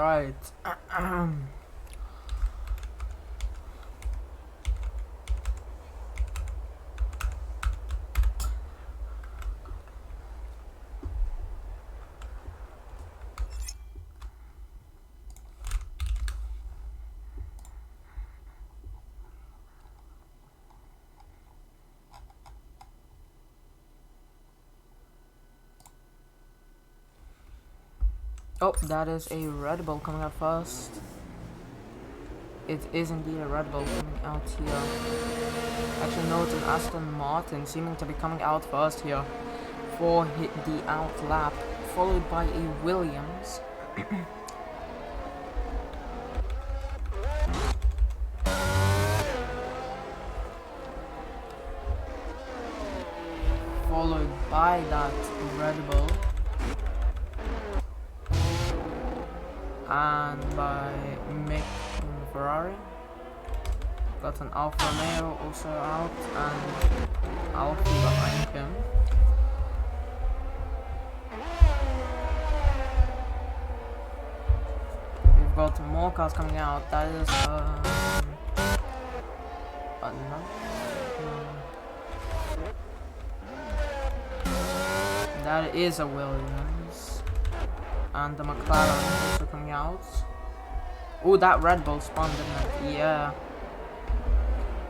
Alright. Oh, that is a Red Bull coming out first. It is indeed a Red Bull coming out here. Actually, no, it's an Aston Martin seeming to be coming out first here for the out lap, followed by a Williams. Followed by that Red Bull. And by Mick in the Ferrari. Got an Alfa Romeo also out, and Alfa behind him. We've got more cars coming out. That is that is a Williams. And the McLaren also coming out. Oh, that Red Bull spun, didn't it? Yeah.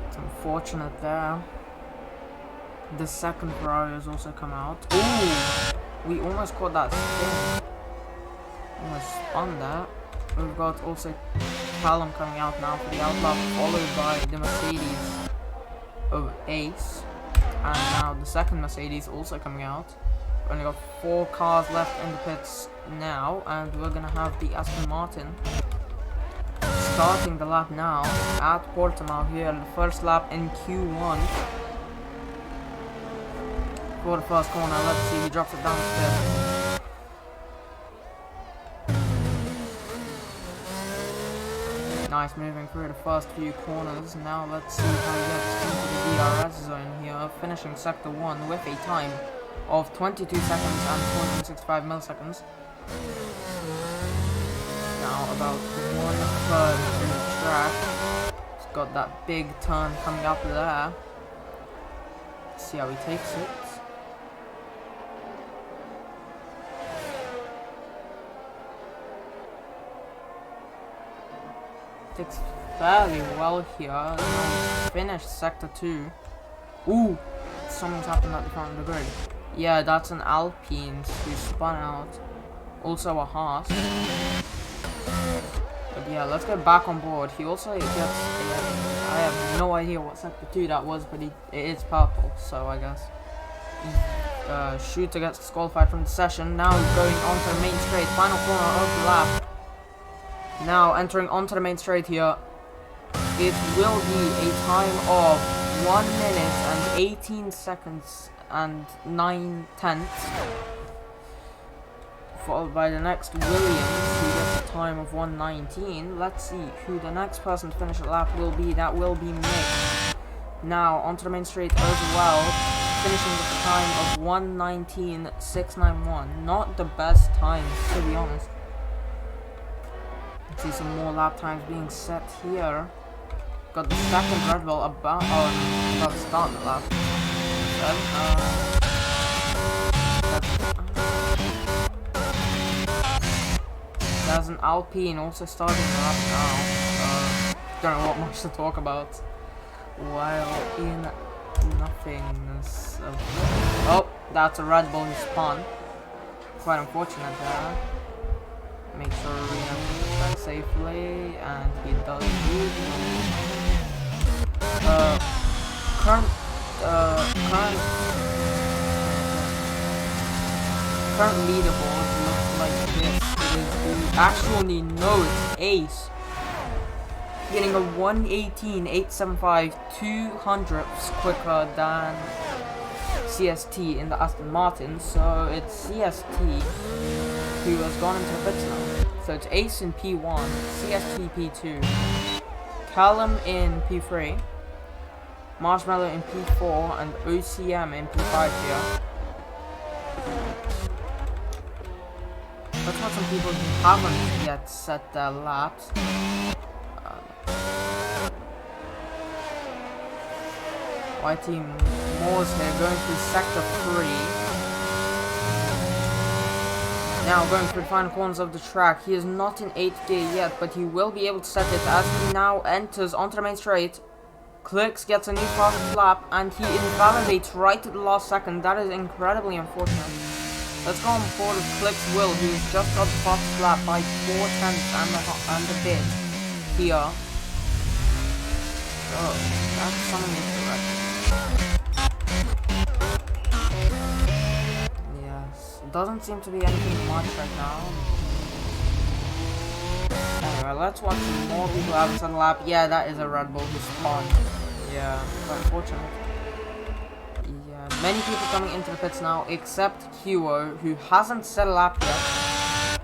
It's unfortunate there. The second Ferrari has also come out. Ooh! We almost caught that spin. Almost spun there. We've got also Callum coming out now for the outlap, followed by the Mercedes of Ace. And now the second Mercedes also coming out. Only got 4 cars left in the pits now, and we're gonna have the Aston Martin starting the lap now at Portimao here, the first lap in Q1 for the first corner. Let's see, he drops it down the pit. Nice moving through the first few corners. Now let's see how he gets into the DRS zone here, finishing sector 1 with a time of 22 seconds and 465 milliseconds. Now about 1/3 through the track. He's got that big turn coming up there. Let's see how he takes it. Takes fairly well here. Now finished sector 2. Ooh! Something's happened at the front of the grid. Yeah, that's an Alpine who spun out. Also a Haas. But yeah, let's get back on board. He also gets I have no idea what sector 2 that was, but it is purple, so I guess. Shooter gets disqualified from the session. Now he's going onto the main straight. Final corner of the lap. Now entering onto the main straight here. It will be a time of 1 minute and 18 seconds and 9/10, followed by the next Williams, who gets a time of 1:19. Let's see who the next person to finish the lap will be. That will be Mick. Now onto the main straight as well, finishing with a time of 1:19.691. Not the best time, to be honest. Let's see some more lap times being set here. Got the second Red Bull about to start the lap. There's an Alpine also starting the lap now. Don't know what much to talk about while in nothingness. Oh, that's a Red Bull who spun. Quite unfortunate there. Make sure we have back safely, and he does good. Current leaderboard looks like this. It is actually no, it's Ace. Getting a 1:18.875, 200ths quicker than CST in the Aston Martin. So it's CST who has gone into the pits now. So it's Ace in P1, CST P2, Callum in P3, Marshmallow in P4, and OCM in P5 here. Let's watch some people who haven't yet set their laps. White team Moores here going through sector 3. Now going through the final corners of the track. He is not in 8th gear yet, but he will be able to set it as he now enters onto the main straight. Clicks, gets a new fast lap, and he invalidates right at the last second. That is incredibly unfortunate. Let's go on board with Clicks Will, who's just got the fastest lap by 4 tenths and a bit here. Oh, that's something incorrect. Yes, doesn't seem to be anything much right now. Anyway, let's watch some more people having set a lap. Yeah, that is a Red Bull who spawned. Yeah, it's unfortunate. Yeah, many people coming into the pits now, except Huo, who hasn't set a lap yet.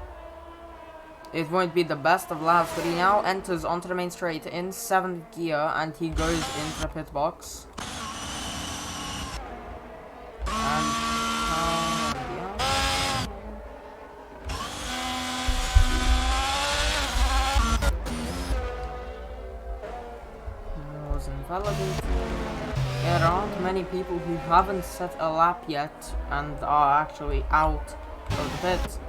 It won't be the best of laps, but he now enters onto the main straight in 7th gear, and he goes into the pit box. And invalidated. Yeah, there aren't many people who haven't set a lap yet and are actually out of the pits.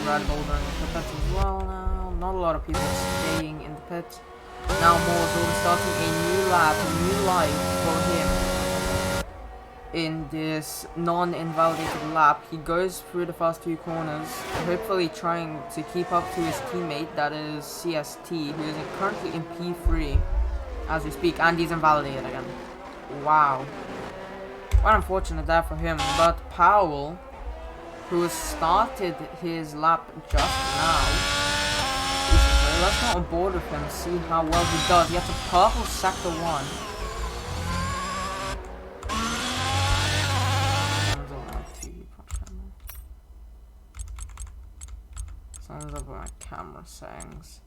Red Bull going into the pits as well now. Not a lot of people staying in the pits. Now Moores will be starting a new lap, a new life for him. In this non-invalidated lap, he goes through the first 2 corners, hopefully trying to keep up to his teammate, that is CST, who is currently in P3 as we speak, and he's invalidated again. Wow. Quite unfortunate there for him, but Powell, who has started his lap just now, let's go on board with him, see how well he does. He has a purple sector 1. Sounds like my camera settings.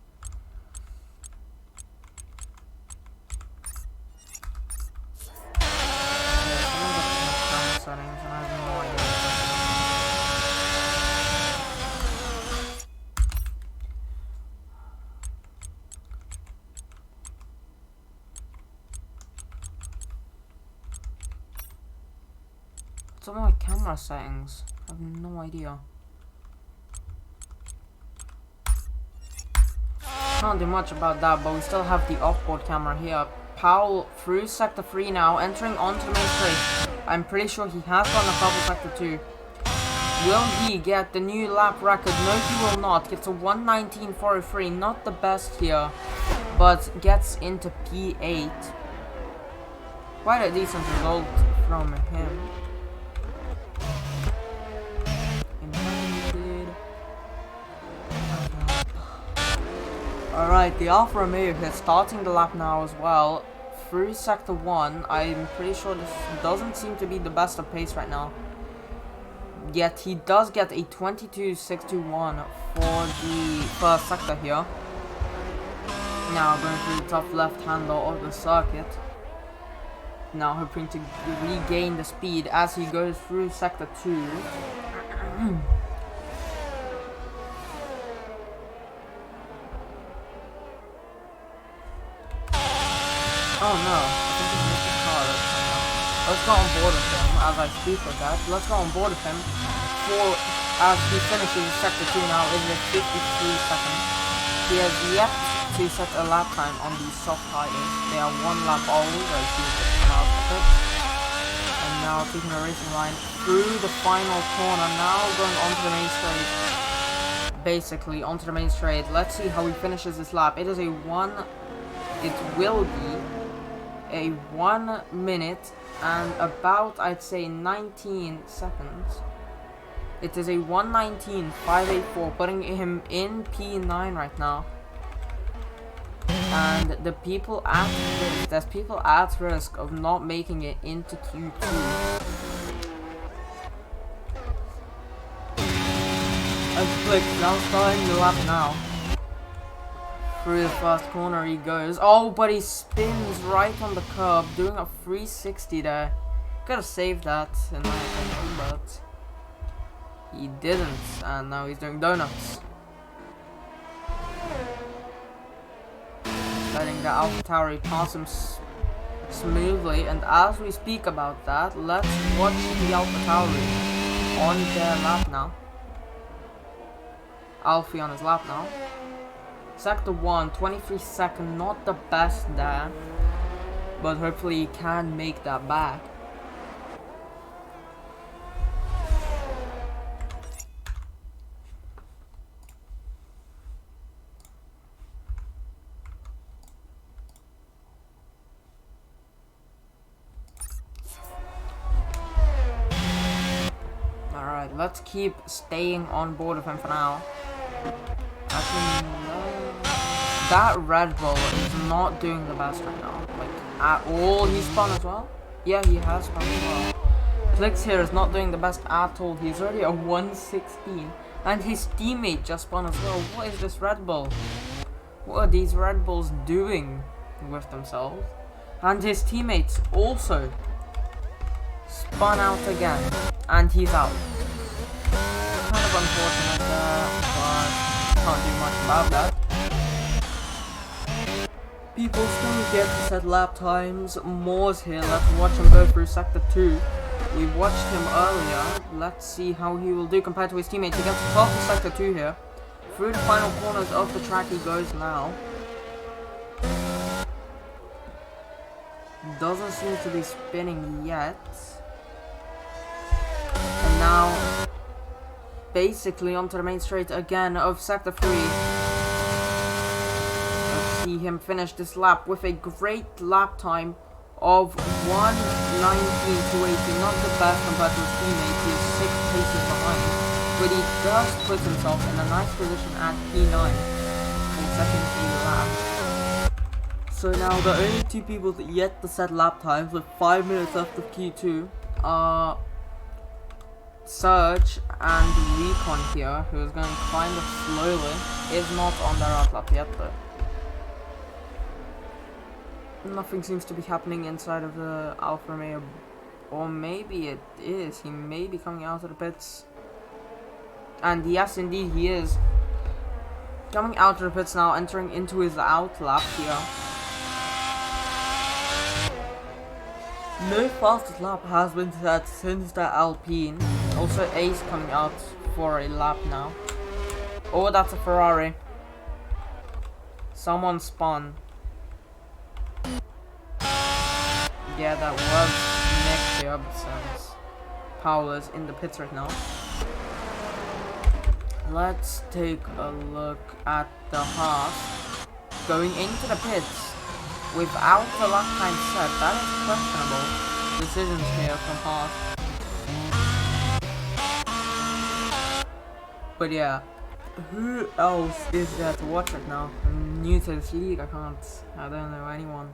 And I have no idea. Some of my camera settings. I have no idea. Can't do much about that, but we still have the off-board camera here. Powell through sector 3 now, entering onto the main straight. I'm pretty sure he has gotten a purple sector 2. Will he get the new lap record? No, he will not. Gets a 1:19.403. Not the best here, but gets into P8. Quite a decent result from him. Alright, the Alfa Romeo is starting the lap now as well. Through sector 1, I'm pretty sure this doesn't seem to be the best of pace right now. Yet he does get a 22.621 for the first sector here. Now going through the top left handle of the circuit. Now hoping to regain the speed as he goes through sector 2. Oh no, I think he missed the car that's coming up. Let's go on board with him as I speak of that. Let's go on board with him for as he finishes sector 2 now in the 53 seconds. He has yet to set a lap time on these soft tires. They are 1 lap old as he come out of it. And now taking a racing line through the final corner, now going onto the main straight. Basically onto the main straight. Let's see how he finishes this lap. It is a it will be a 1 minute and about, I'd say, 19 seconds. It is a 1:19.584, putting him in P9 right now. And the people at risk, there's people at risk of not making it into Q2. flick, now starting the lap now. Through the first corner he goes. Oh, but he spins right on the curb, doing a 360 there. Gotta save that, in my opinion, but he didn't, and now he's doing donuts. Letting the AlphaTauri pass him smoothly, and as we speak about that, let's watch the AlphaTauri on their lap now. Alfie on his lap now. Sector 1, 23-second, not the best there, but hopefully he can make that back. Alright, let's keep staying on board with him for now. Actually, no. That Red Bull is not doing the best right now. Like, at all. He spun as well? Yeah, he has spun as well. Plix here is not doing the best at all. He's already a 116. And his teammate just spun as well. What is this Red Bull? What are these Red Bulls doing with themselves? And his teammates also spun out again. And he's out. Kind of unfortunate there, but can't do much about that. People still get to set lap times. Moore's here. Let's watch him go through sector 2. We watched him earlier. Let's see how he will do compared to his teammates. He gets top of sector 2 here. Through the final corners of the track he goes now. Doesn't seem to be spinning yet. And now, basically onto the main straight again of sector 3. Let's see him finish this lap with a great lap time of 1:19.280. Not the best compared to his teammates. He is 6 paces behind, but he does put himself in a nice position at P9 for second lap. So now the only two people that yet to set lap times with 5 minutes left of Q2 are Surge and Recon here, who is going kind of slowly. Is not on their outlap yet though. Nothing seems to be happening inside of the Alfa Romeo, or maybe it is. He may be coming out of the pits. And yes, indeed he is. Coming out of the pits now, entering into his outlap here. No fastest lap has been set since the Alpine. Also Ace coming out for a lap now. Oh, that's a Ferrari. Someone spun. Yeah, that was Nick here, but since Paula's in the pits right now. Let's take a look at the Haas going into the pits without the lap time set. That is questionable decisions here from Haas. But yeah, who else is there to watch right now? I'm new to this league, I don't know anyone.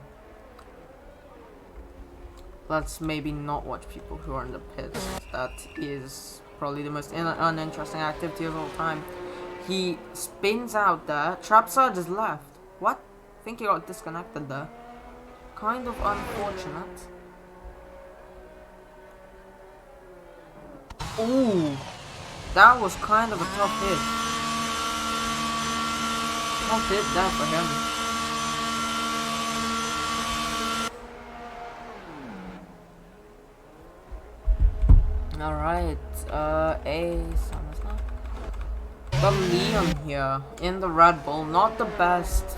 Let's maybe not watch people who are in the pits. That is probably the most uninteresting activity of all time. He spins out there. Trap Surge is left. What? I think he got disconnected there. Kind of unfortunate. Ooh, that was kind of a tough hit. Tough hit there for him. Alright, Ace on this lap. But Liam here in the Red Bull, not the best.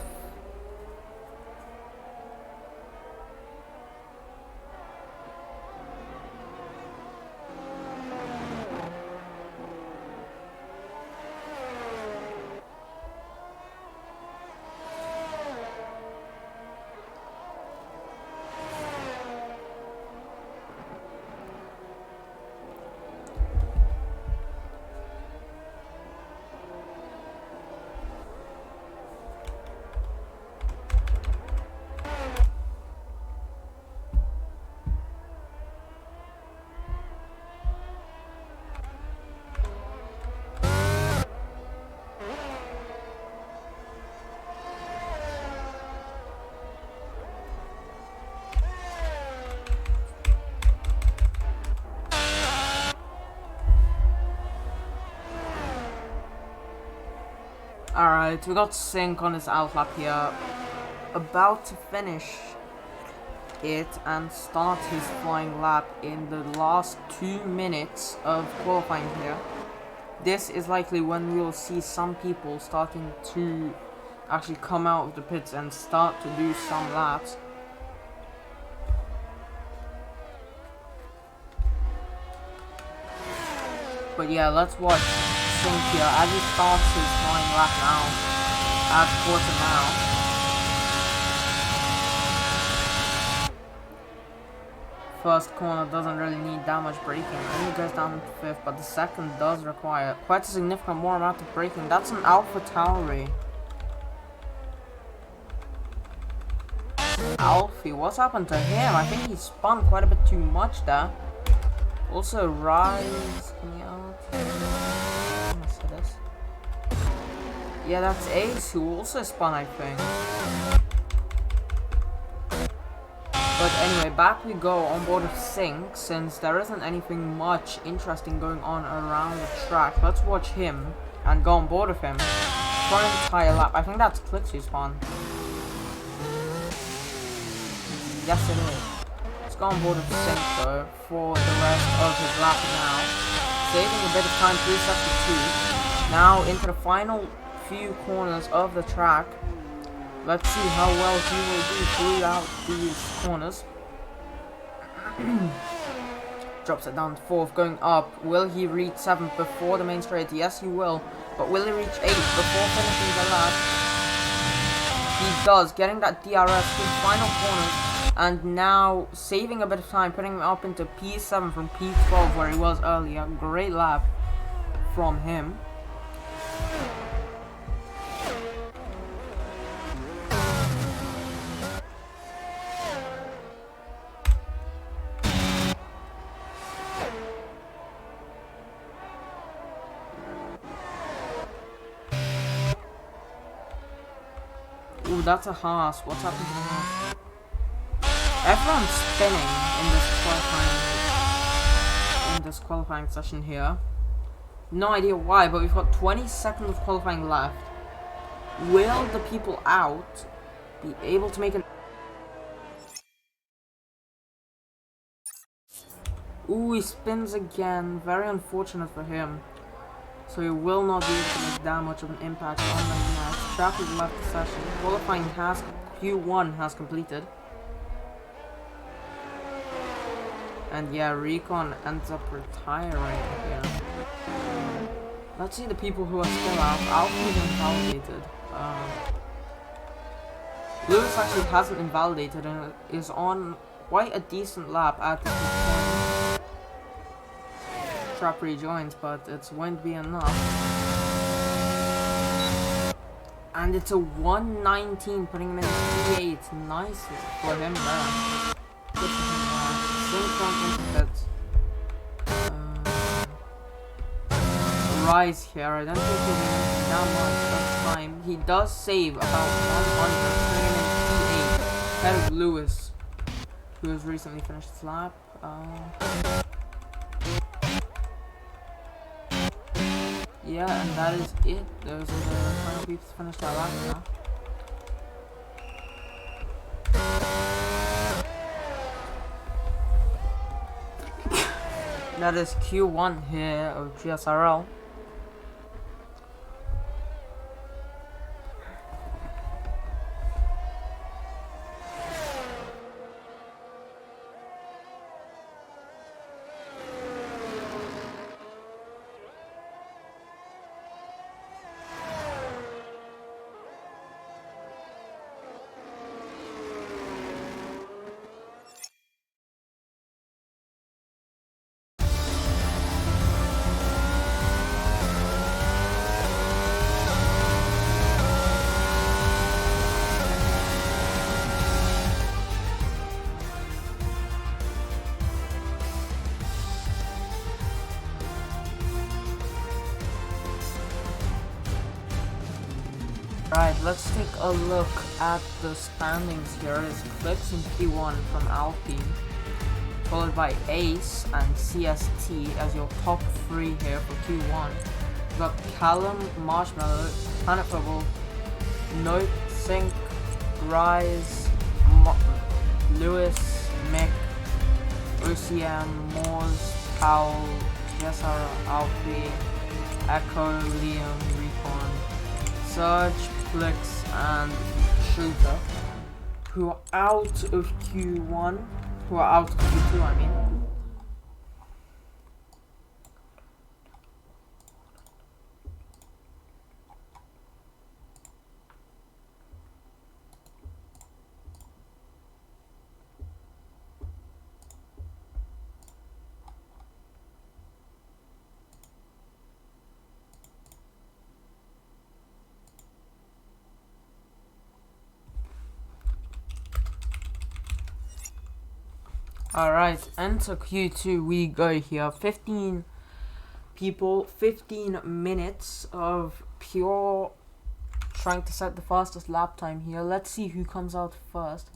Alright, we got Sync on his out lap here. About to finish it and start his flying lap in the last 2 minutes of qualifying here. This is likely when we will see some people starting to actually come out of the pits and start to do some laps. But yeah, let's watch Sync here as he starts his flying lap now at quarter now. First corner doesn't really need that much braking, only goes down to 5th, but the second does require quite a significant more amount of braking. That's an Alpha Tauri. Alfie, what's happened to him? I think he spun quite a bit too much there. Also, Rise coming out. Yeah, that's Ace who also spun, I think. But anyway, back we go on board of Sync, since there isn't anything much interesting going on around the track. Let's watch him and go on board of him for an entire lap. I think that's Clicks who spun. Yes, it is. Let's go on board of Sync though for the rest of his lap now. Saving a bit of time through sector 2. Now into the final few corners of the track. Let's see how well he will do throughout these corners. Drops it down to 4th, going up. Will he reach 7th before the main straight? Yes, he will. But will he reach 8th before finishing the lap? He does, getting that DRS through the final corners. And now saving a bit of time, putting him up into P7 from P12 where he was earlier. Great lap from him. Ooh, that's a Haas. What's happening to the Haas? Everyone's spinning in this qualifying session here. No idea why, but we've got 20 seconds of qualifying left. Will the people out be able to make an... Ooh, he spins again. Very unfortunate for him. So he will not be able to make that much of an impact on the match. Traffic left the session. Qualifying has Q1 has completed. And yeah, Recon ends up retiring here. Let's see the people who are still out. Alpha is invalidated. Lewis actually hasn't invalidated and is on quite a decent lap at the point. Trap rejoins, but it's won't be enough. And it's a 119, putting him in P8. Nice for him there. Good for him there. Sync into pits. Rise here. I don't think he'll be making that much of time. He does save about 100, putting him in P8. Ahead of Lewis, who has recently finished his lap. Yeah, and that is it. Those are the final people to finish that lap now. That is Q1 here of GSRL. Right, let's take a look at the standings here. It's Clips in P1 from Alpine, followed by Ace and CST as your top 3 here for Q1. We've got Callum, Marshmallow, Planet Football, Note, Sync, Rise, Lewis, Mick, OCM, Moores, Powell, GSRL-Round, Echo, Liam, Recon, Surge, Plix, and Shooter, who are out of Q1, who are out of Q2, I mean. Alright, enter Q2 we go here. 15 people, 15 minutes of pure trying to set the fastest lap time here. Let's see who comes out first.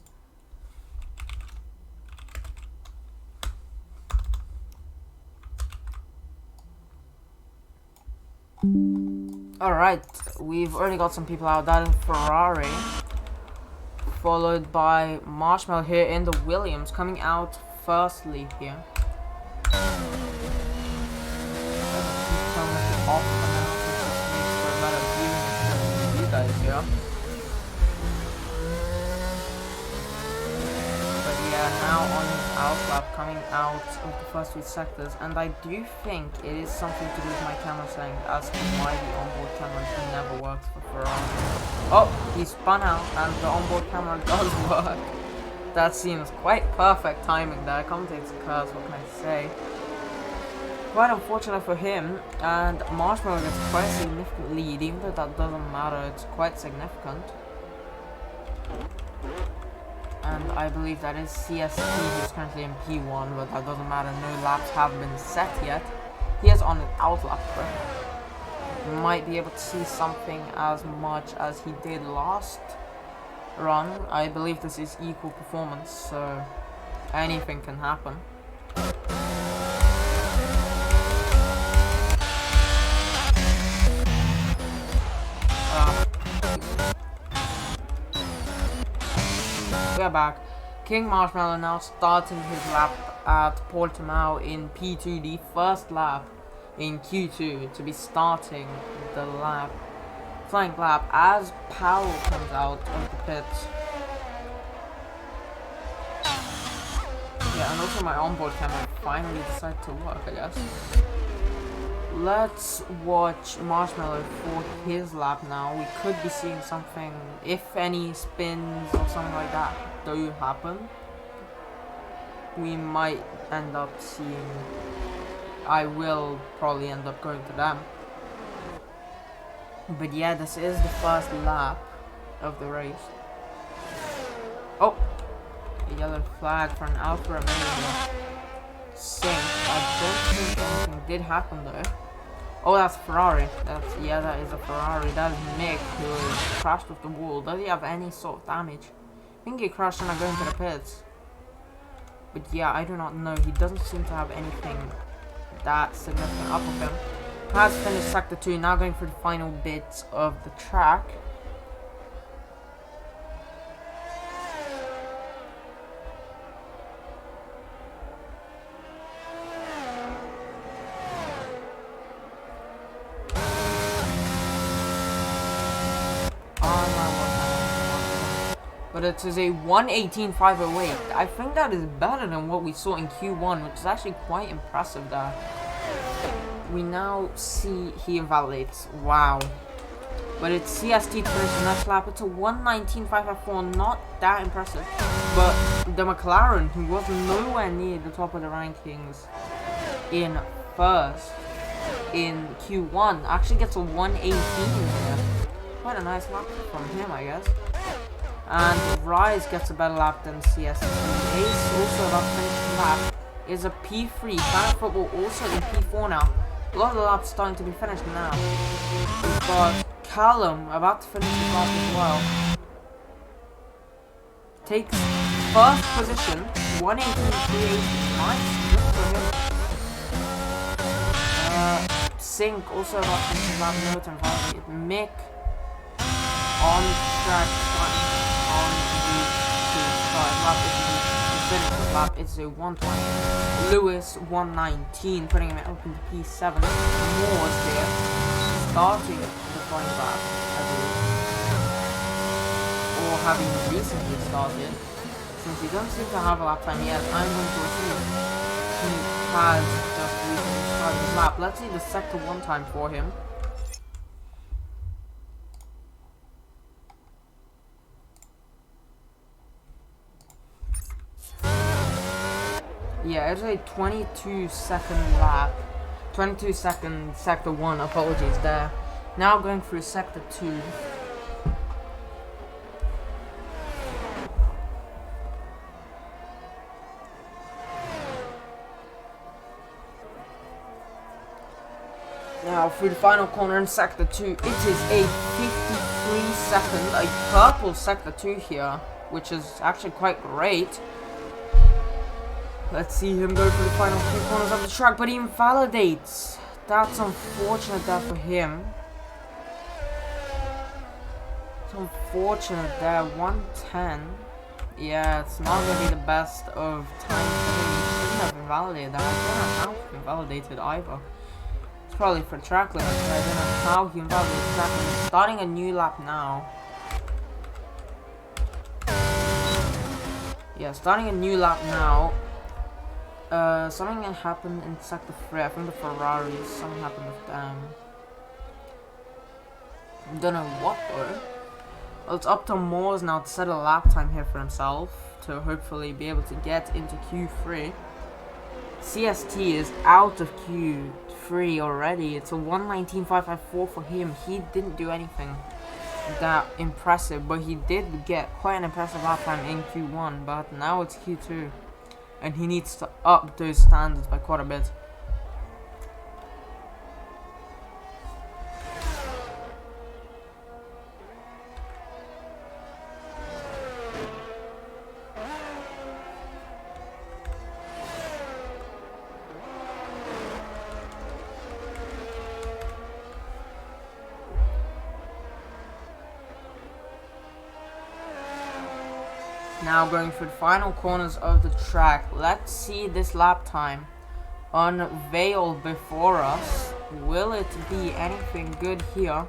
Alright, we've already got some people out. That is Ferrari, followed by Marshmallow here in the Williams, coming out firstly here. You guys here. But yeah, now on his outlap, coming out of the first 3 sectors, and I do think it is something to do with my camera saying as to why the onboard camera never works for Ferrari. Oh, he spun out and the onboard camera does work. That seems quite perfect timing there. Commentator's curse, what can I say? Quite unfortunate for him, and Marshmallow gets quite a significant lead, even though that doesn't matter, it's quite significant. And I believe that is CST, who's currently in P1, but that doesn't matter, no laps have been set yet. He is on an outlap break. Might be able to see something as much as he did last run. I believe this is equal performance, so anything can happen. We're back. King Marshmallow now starting his lap at Portimao in P2, the first lap in Q2 to be starting the lap, flying lap, as Powell comes out of the pits. Yeah, and also my onboard camera finally decided to work, I guess. Let's watch Marshmallow for his lap now. We could be seeing something, if any spins or something like that do happen. We might end up seeing, I will probably end up going to them. But yeah, this is the first lap of the race. Oh, a yellow flag for an Alfa Romeo. Sync. I don't think anything did happen though. Oh, that's Ferrari. Yeah, that is a Ferrari. That is Mick, who crashed with the wall. Does he have any sort of damage? I think he crashed and I go into the pits. But yeah, I do not know. He doesn't seem to have anything that significant up with him. Has finished sector 2, now going for the final bits of the track. But it is a 1:18.508. I think that is better than what we saw in Q1, which is actually quite impressive there. We now see he invalidates. Wow. But it's CST to finish the next lap. It's a 1:19.554, not that impressive. But the McLaren, who was nowhere near the top of the rankings in first in Q1, actually gets a 1:18 here. Quite a nice lap from him, I guess. And Rise gets a better lap than CST. Ace, also about to finish the lap, is a P3. Planet Football also in P4 now. A lot of the laps starting to be finished now. We've got Callum about to finish the lap as well. Takes first position, 1:18.380. Nice, good for him. Sync also got into lap note and validated. Mick on track on the start lap is the finish lap. It's a 120. Lewis 119, putting him up into P7. Moore's there, starting the flying lap, I believe, or having recently started. Since he doesn't seem to have a lap time yet, I'm going to assume he has just recently started his lap. Let's see the sector 1 time for him. Yeah, it's a 22-second lap. 22-second sector 1, apologies there. Now going through sector 2. Now through the final corner in sector 2, it is a 53-second, a purple sector 2 here, which is actually quite great. Let's see him go through the final 3 corners of the track, but he invalidates. That's unfortunate there for him. It's unfortunate there, 110. Yeah, it's not going to be the best of times for him. He shouldn't have invalidated that. I don't know how he invalidated either. It's probably for track limits, so I don't know how he invalidated track limits. Starting a new lap now. Yeah, starting a new lap now. Something happened in sector 3. I think the Ferraris. Something happened with them. Don't know what though. Well, it's up to Moores now to set a lap time here for himself to hopefully be able to get into Q3. CST is out of Q3 already. It's a 1:19.554 for him. He didn't do anything that impressive, but he did get quite an impressive lap time in Q1. But now it's Q2. And he needs to up those standards by quite a bit. Now going through the final corners of the track. Let's see this lap time unveiled before us. Will it be anything good here?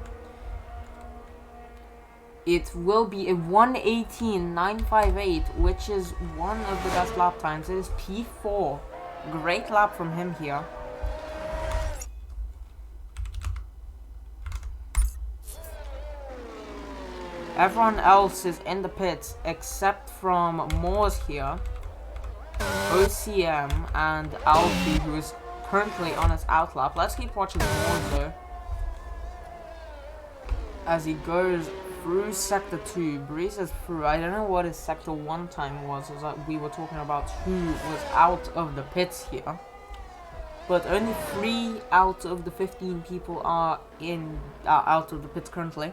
It will be a 1:18.958, which is one of the best lap times. It is P4. Great lap from him here. Everyone else is in the pits except from Moores here, OCM, and Alfie, who is currently on his outlap. Let's keep watching Moores though, as he goes through sector 2, breezes through. I don't know what his sector 1 time was, as we were talking about who was out of the pits here. But only 3 out of the 15 people are out of the pits currently.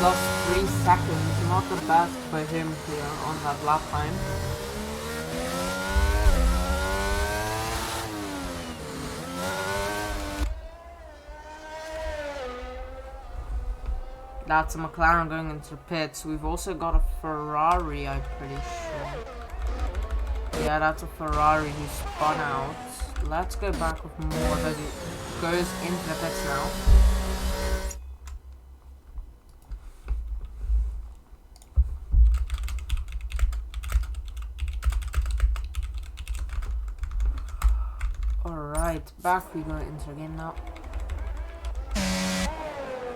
Plus 3 seconds, not the best for him here on that lap time. That's a McLaren going into the pits. We've also got a Ferrari, I'm pretty sure. Yeah, that's a Ferrari who spun out. Let's go back with more as he goes into the pits now. Alright, back we go into the game now.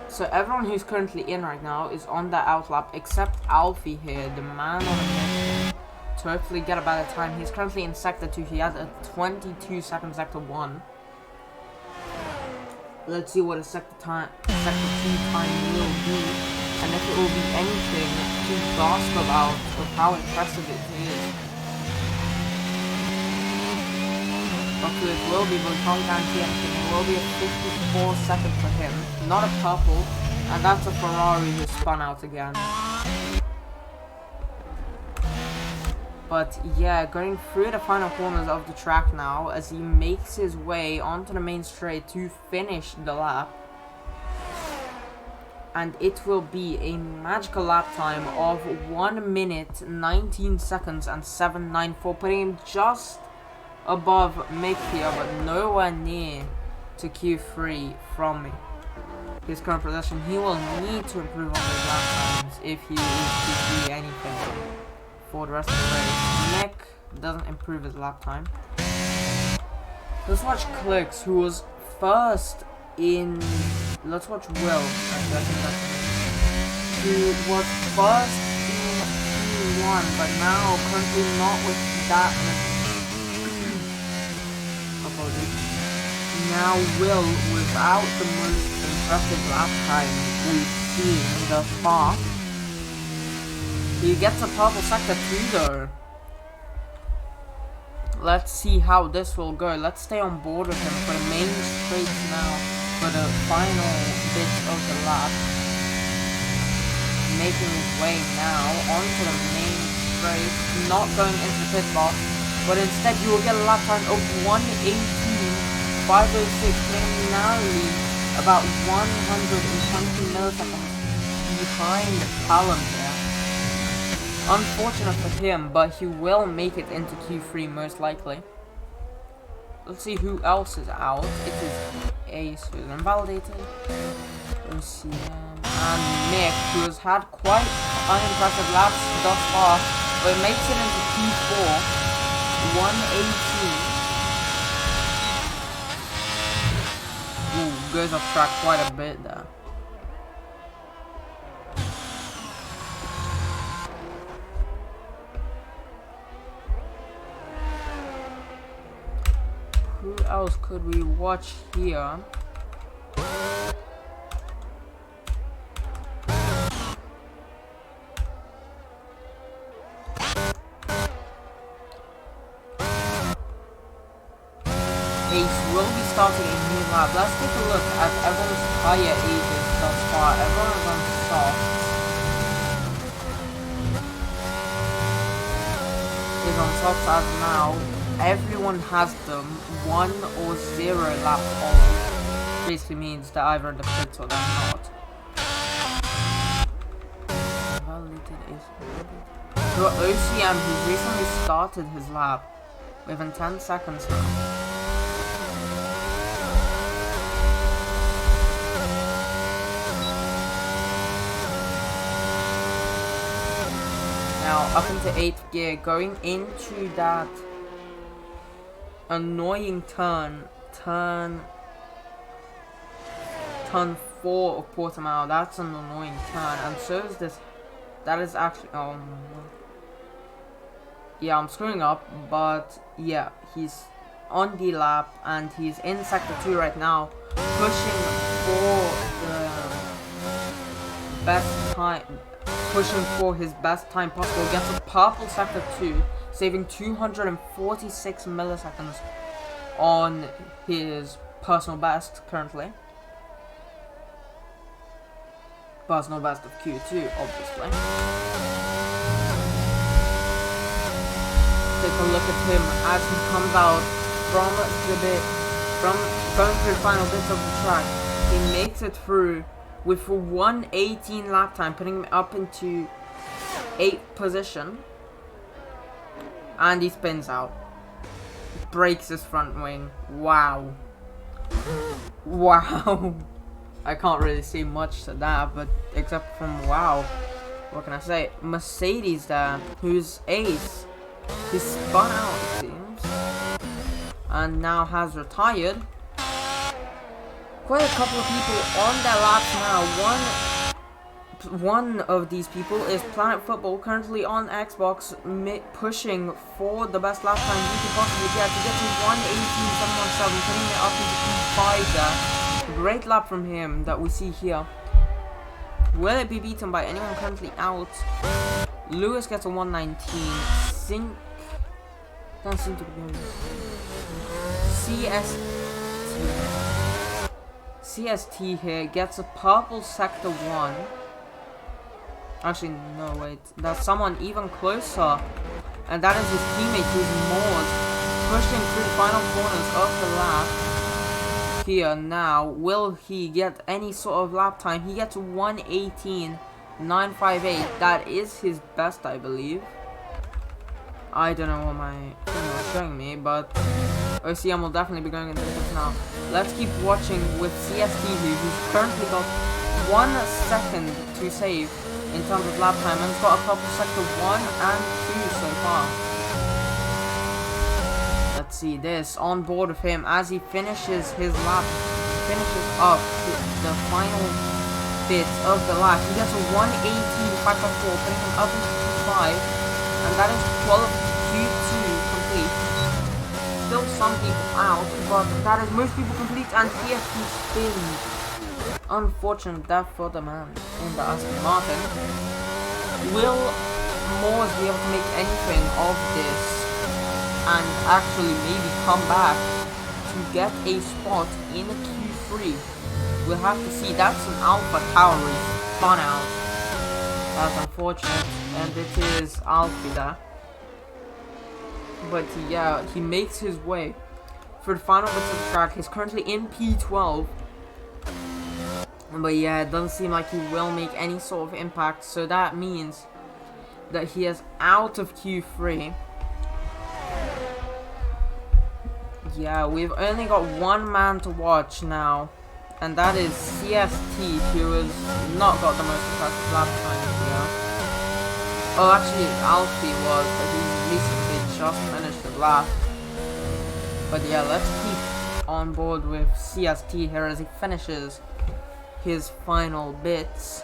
So everyone who's currently in right now is on that outlap except Alfie here, the man on a mission to hopefully get a better time. He's currently in sector 2. He has a 22-second sector 1. Let's see what a sector 2 time will be, and if it will be anything to boast about of how impressive it is. Luckily it will be, but we can't guarantee anything. It will be a 54 second for him, not a purple, and that's a Ferrari who spun out again. But yeah, going through the final corners of the track now as he makes his way onto the main straight to finish the lap. And it will be a magical lap time of 1 minute, 19 seconds and 794, putting him just above Mick here, but nowhere near to Q3 from his current position. He will need to improve on those lap times if he is to do anything for the rest of the race. Mick doesn't improve his lap time. Let's watch Clicks, who was first in... Let's watch Will, who was first in Q1, but now currently not with that... Apologies. Now Will, without the most impressive lap time we've seen thus far. He gets a purple sector too though. Let's see how this will go. Let's stay on board with him for the main straight now, for the final bit of the lap. Making his way now onto the main straight, not going into the pit box, but instead you will get a lap time of 1:18.506, getting narrowly about 120 milliseconds behind Callum here. Unfortunate for him, but he will make it into Q3 most likely. Let's see who else is out. It is Ace, who is invalidated. Let's see and Mick, who has had quite unimpressive laps thus far, but makes it into Q4. 118. Ooh, goes off track quite a bit there. Who else could we watch here? Ace will be starting a new lap. Let's take a look at everyone's higher ages thus far. Everyone is on soft. Is on soft as now. Everyone has them 1 or 0 laps old. Basically means they're either in the pits or they're not. So OCM, who recently started his lap within 10 seconds now. Now up into 8th gear, going into that annoying turn 4 of Portimao. That's an annoying turn, and so is this. That is actually, oh no. Yeah, I'm screwing up, but yeah, he's on the lap and he's in sector 2 right now, pushing for the best time, pushing for his best time possible. Gets a purple sector 2, saving 246 milliseconds on his personal best currently. Personal best of Q2, obviously. Take a look at him as he comes out from going through the final bits of the track. He makes it through with a 1:18 lap time, putting him up into 8th position. And he spins out. Breaks his front wing. Wow. Wow. I can't really see much to that, but except from wow. What can I say? Mercedes there, who's Ace. He spun out, it seems. And now has retired. Quite a couple of people on their laps now. One of these people is Planet Football, currently on Xbox, pushing for the best lap time he could possibly get to 1:18.717, putting it up into P5 there. Great lap from him that we see here. Will it be beaten by anyone currently out? Lewis gets a 1:19. Sink doesn't seem to be. CST here gets a purple sector 1. Actually, no, wait. There's someone even closer. And that is his teammate, who's Moors, pushing through the final corners of the lap. Here now, will he get any sort of lap time? He gets 1:18.958. That is his best, I believe. I don't know what my thing was showing me, but OCM will definitely be going into this now. Let's keep watching with CST, who's currently got 1 second to save in terms of lap time, and it's got a couple sector 1 and 2 so far. Let's see this on board of him as he finishes his lap, finishes up the final bit of the lap. He gets a 1:18.554, putting him up into Q5, and that is Q2 complete. Still some people out, but that is most people complete, and here he spins. Unfortunate death for the man in the Aston Martin. Will Moors be able to make anything of this and actually maybe come back to get a spot in Q3? We'll have to see. That's an Alpha Tauri spun out. That's unfortunate, and it is Alfie there. But yeah, he makes his way for the final bits of the track. He's currently in P12. But yeah, it doesn't seem like he will make any sort of impact. So that means that he is out of Q3. Yeah, we've only got one man to watch now. And that is CST, who has not got the most impressive lap time here. Oh, actually, Alfie was, but he recently just finished the lap. But yeah, let's keep on board with CST here as he finishes his final bits.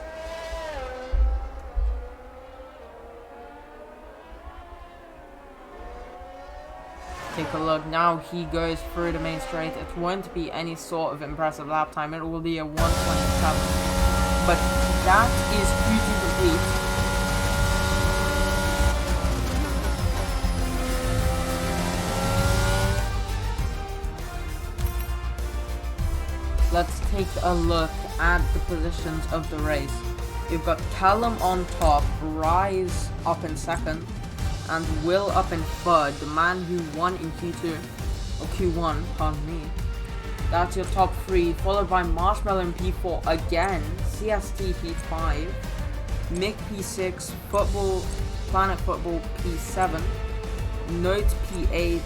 Take a look. Now he goes through the main straight. It won't be any sort of impressive lap time. It will be a 1:27. But that is Q2 complete. Let's take a look at the positions of the race. You've got Callum on top, Rise up in second, and Will up in third, the man who won in Q2, or Q1, pardon me. That's your top 3, followed by Marshmallow in P4 again, CST P5, Mick P6, Planet Football P7, Note P8,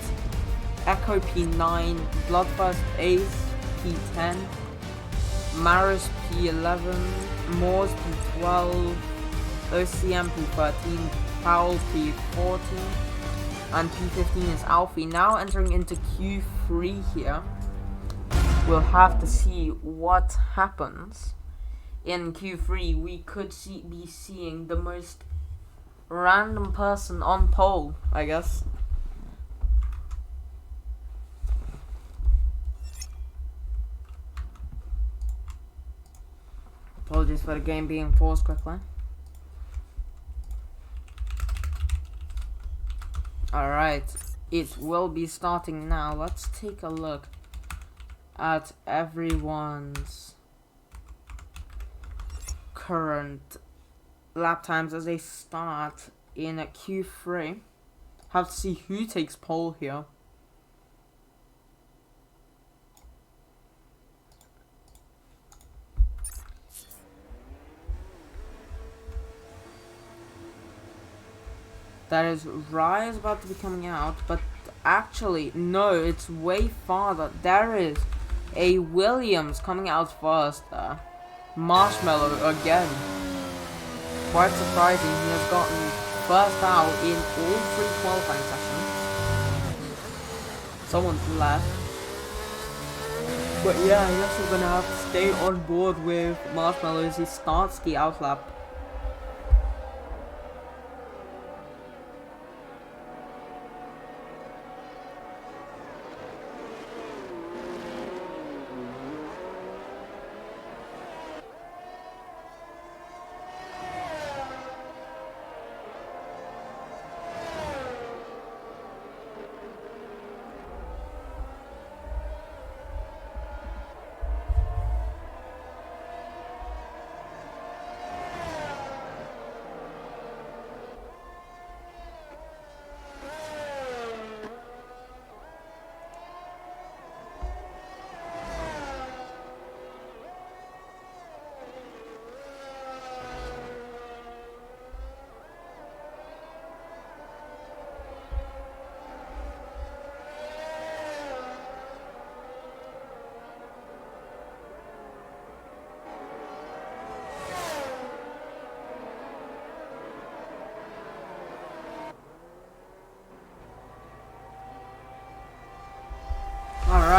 Echo P9, Bloodthirst Ace P10, Maris P11, Moors P12, OCM P13, Powell P14, and P15 is Alfie. Now entering into Q3 here. We'll have to see what happens. In Q3, we could be seeing the most random person on pole, I guess. Apologies for the game being paused quickly. Alright, it will be starting now. Let's take a look at everyone's current lap times as they start in Q3. Have to see who takes pole here. That is Rise about to be coming out, but actually, no, it's way farther. There is a Williams coming out first there. Marshmallow again. Quite surprising, he has gotten first out in all 3 qualifying sessions. Someone's left. But yeah, I guess we're gonna have to stay on board with Marshmallow as he starts the outlap.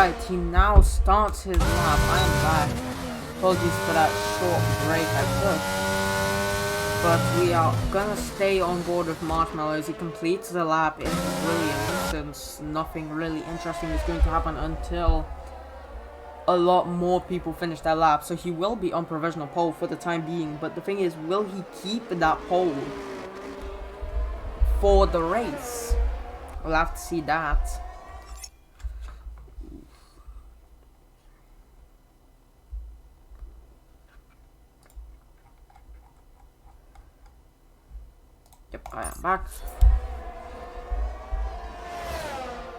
Alright, he now starts his lap. I am back. Apologies for that short break I took. But we are gonna stay on board with Marshmallow as he completes the lap in brilliant, since nothing really interesting is going to happen until a lot more people finish their lap. So he will be on provisional pole for the time being, but the thing is, will he keep that pole for the race? We'll have to see that. Yep, I am back.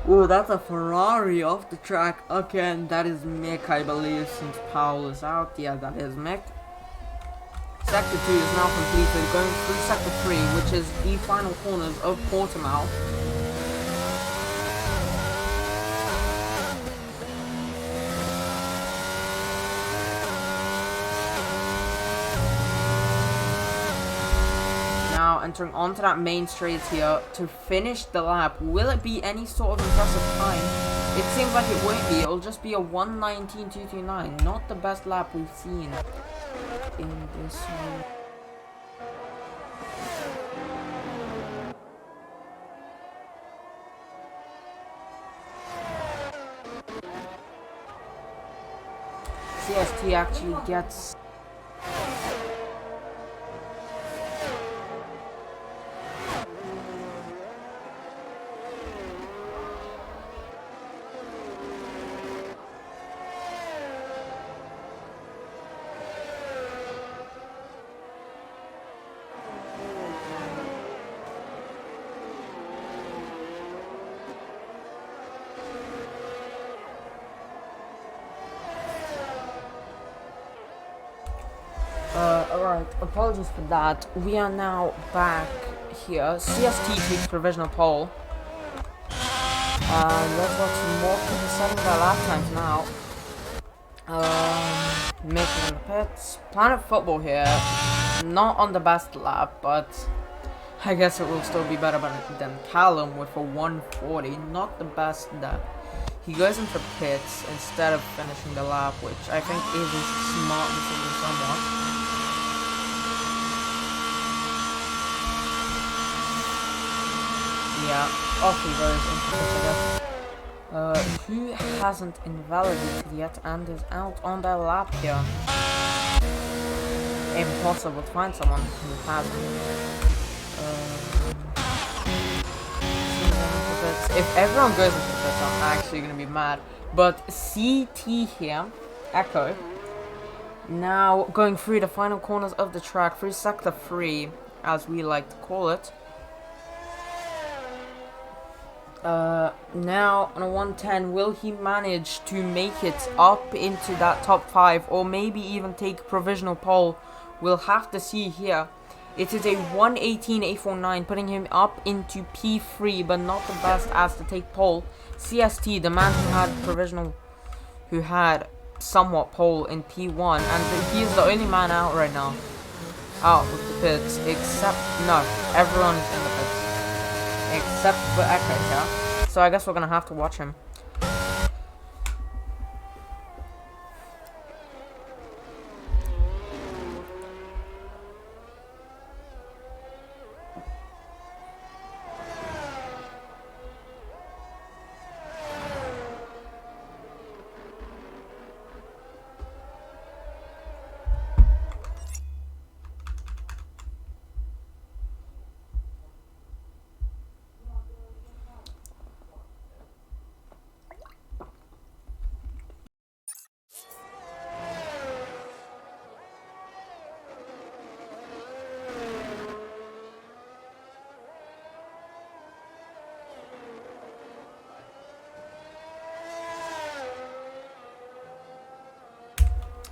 Oh, that's a Ferrari off the track. Okay, and that is Mick, I believe, since Powell is out. Yeah, that is Mick. Sector 2 is now completed, going through Sector 3, which is the final corners of Portimao. Now entering onto that main straight here to finish the lap. Will it be any sort of impressive time? It seems like it won't be. It'll just be a 1:19.229. Not the best lap we've seen in this one. CST actually gets alright, apologies for that. We are now back here. CST takes provisional pole. And let's watch some more people setting their lap times now. Making the pits. Planet Football here. Not on the best lap, but I guess it will still be better than Callum with a 140. Not the best that he goes into pits instead of finishing the lap, which I think is a smart decision somewhat. Yeah, off he goes into pits, I guess. Who hasn't invalidated yet and is out on their lap here? Impossible to find someone who hasn't. If everyone goes into pits, I'm actually gonna be mad. But CT here, Echo, now going through the final corners of the track, through Sector 3, as we like to call it. Now on a 110, will he manage to make it up into that top 5 or maybe even take provisional pole? We'll have to see here. It is a 1:18.849, putting him up into P3, but not the best as to take pole. CST, the man who had provisional, who had somewhat pole in P1, and he is the only man out right now, out of the pits, except, no, everyone is in the pits. Except for Echo here. So I guess we're gonna have to watch him.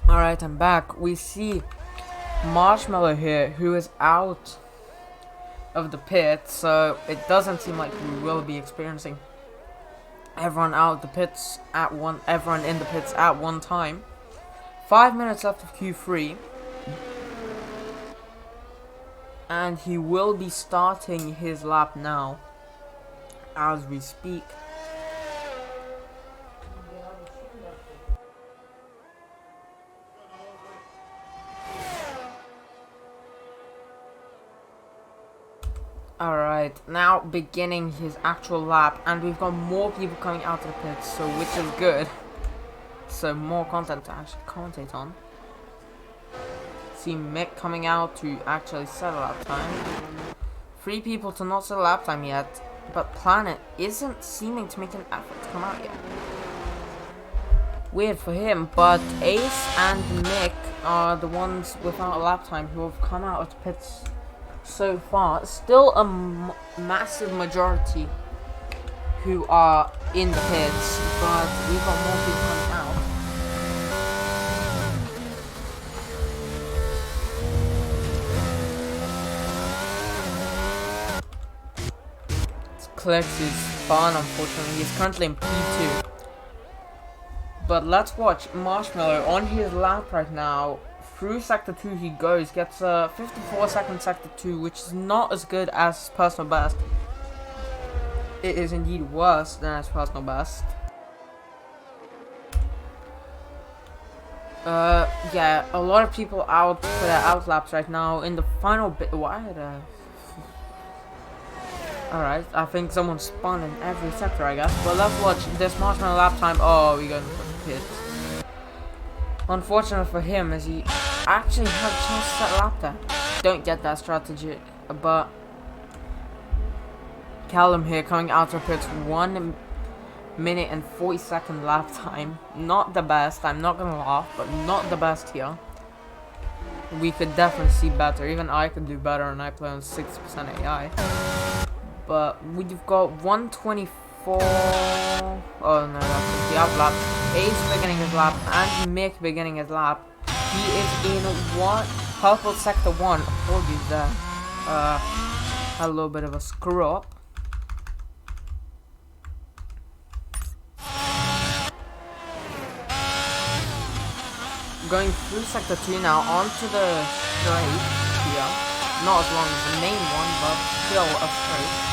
Alright, I'm back. We see Marshmallow here, who is out of the pit, so it doesn't seem like we will be experiencing everyone out of the pits at everyone in the pits at one time. 5 minutes left of Q3. And he will be starting his lap now, as we speak. Alright, now beginning his actual lap, and we've got more people coming out of the pits, so which is good. So more content to actually commentate on. See Mick coming out to actually set a lap time. 3 people to not set a lap time yet, but Planet isn't seeming to make an effort to come out yet. Weird for him, but Ace and Mick are the ones without a lap time who have come out of the pits so far. Still a massive majority who are in the pits, but we've got more people coming out. Clicks is fun, unfortunately. He's currently in P2. But let's watch Marshmallow on his lap right now. Through Sector 2 he goes, gets a 54-second Sector 2, which is not as good as his personal best. It is indeed worse than his personal best. Yeah, a lot of people out for their outlaps right now in the final bit. Why the... Alright, I think someone spawned in every sector, I guess. But let's watch this Marshmallow lap time. Oh, we got into the pits. Unfortunate for him, as he actually had a chance to set a lap there. Don't get that strategy, but Callum here coming out of pits, 1 minute and 40-second lap time. Not the best, I'm not gonna laugh, but not the best here. We could definitely see better. Even I could do better, and I play on 60% AI. But we've got 124. Oh no, that's the out lap. Ace beginning his lap and Mick beginning his lap. He is in purple sector 1. Apologies there. Had a little bit of a screw up. Going through sector 2 now onto the straight here. Not as long as the main one, but still a straight.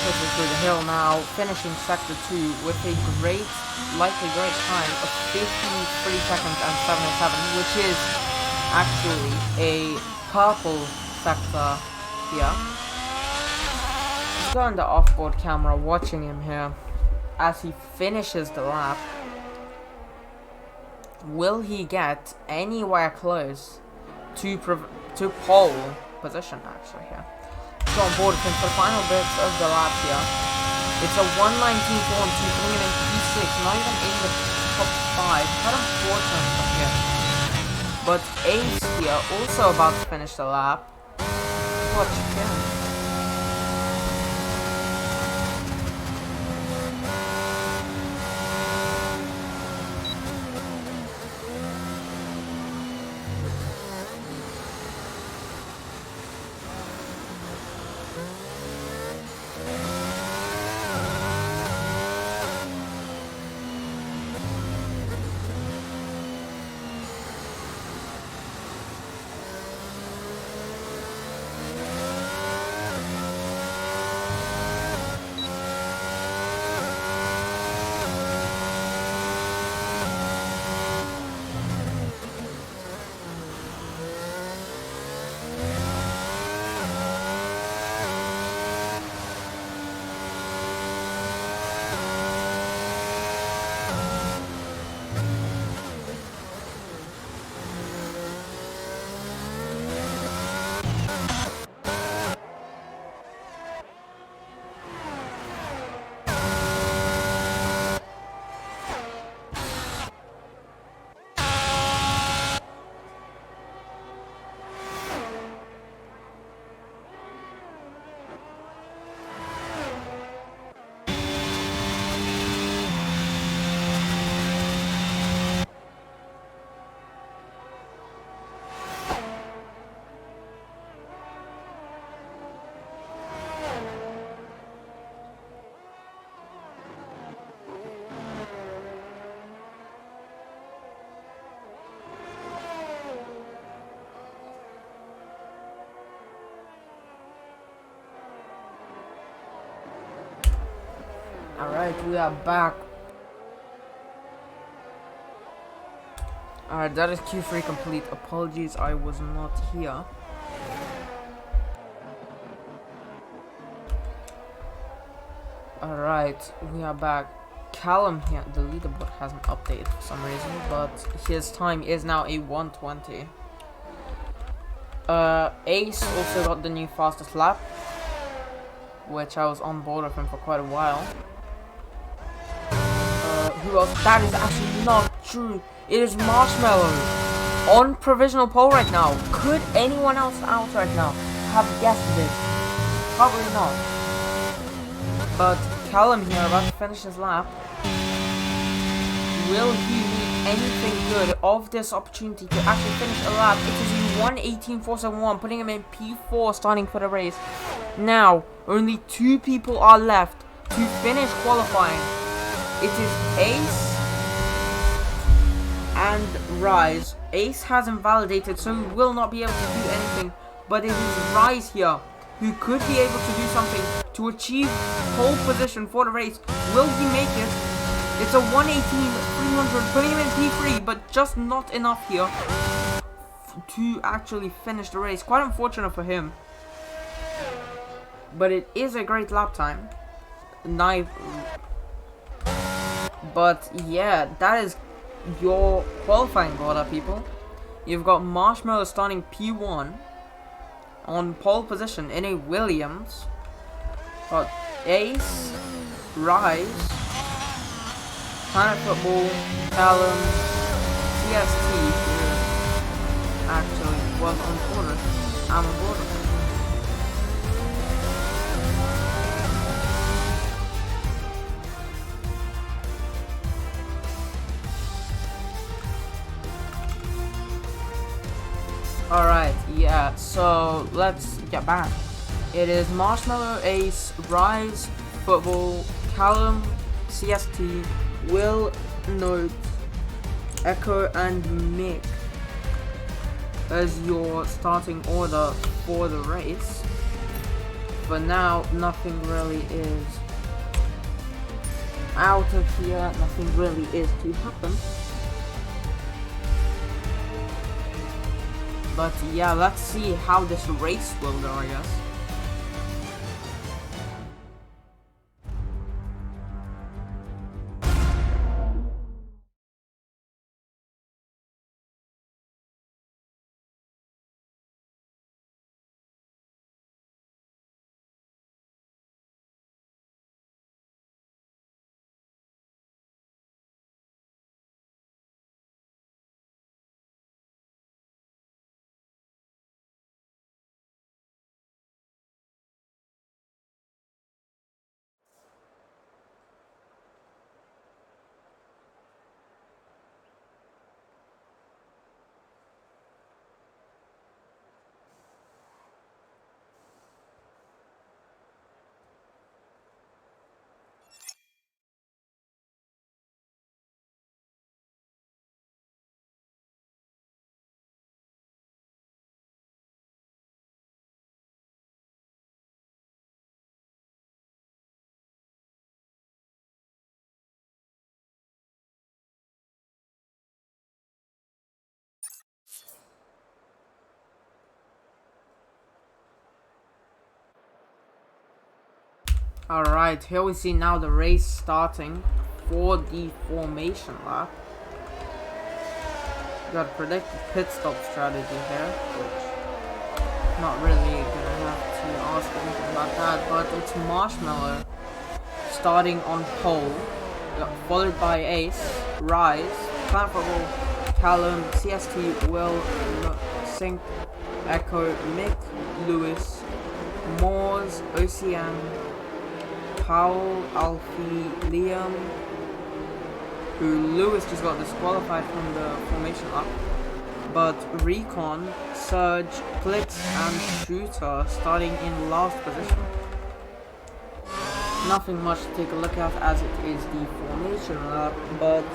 Pushes through the hill now, finishing sector 2 with a likely great time of 53 seconds and 77, which is actually a purple sector here. He's got the offboard camera watching him here as he finishes the lap. Will he get anywhere close to pole position actually here? Go on board for the final bits of the lap here. It's a 119.2 coming in P6, not even in the top 5. Quite unfortunate from here. But Ace here also about to finish the lap. Watch him. Alright, we are back. Alright, that is Q3 complete. Apologies, I was not here. Alright, we are back. Callum here, the leaderboard hasn't updated for some reason, but his time is now a 1:20. Ace also got the new fastest lap, which I was on board with him for quite a while. Who else? That is actually not true. It is Marshmallow on provisional pole right now. Could anyone else out right now have guessed this? Probably not. But Callum here about to finish his lap. Will he need anything good of this opportunity to actually finish a lap? It is in 1:18.471, putting him in P4 starting for the race. Now, only 2 people are left to finish qualifying. It is Ace and Rise. Ace has invalidated, so he will not be able to do anything. But it is Rise here who could be able to do something to achieve pole position for the race. Will he make it? It's a 1:18.300, putting him in P3, but just not enough here to actually finish the race. Quite unfortunate for him. But it is a great lap time. But yeah, that is your qualifying order, people. You've got Marshmallow starting P1 on pole position in a Williams. Got Ace, Rise, Planet Football, Callum, CST, who actually was on board. I'm on board. Alright, yeah, so let's get back. It is Marshmallow, Ace, Rise, Football, Callum, CST, Will, Note, Echo, and Mick as your starting order for the race. For now, nothing really is out of here, nothing really is to happen. But yeah, let's see how this race will go, I guess. Alright, here we see now the race starting for the formation lap. Got to predict the pit stop strategy here, which not really gonna have to ask anything about that, but it's Marshmallow starting on pole, followed by Ace, Rise, Planet Football, Callum, CST, Will, Sync, Echo, Mick, Lewis, Moores, Ocean, Powell, Alfie, Liam, who Lewis just got disqualified from the formation lap, but Recon, Surge, Blitz, and Shooter starting in last position. Nothing much to take a look at as it is the formation lap, but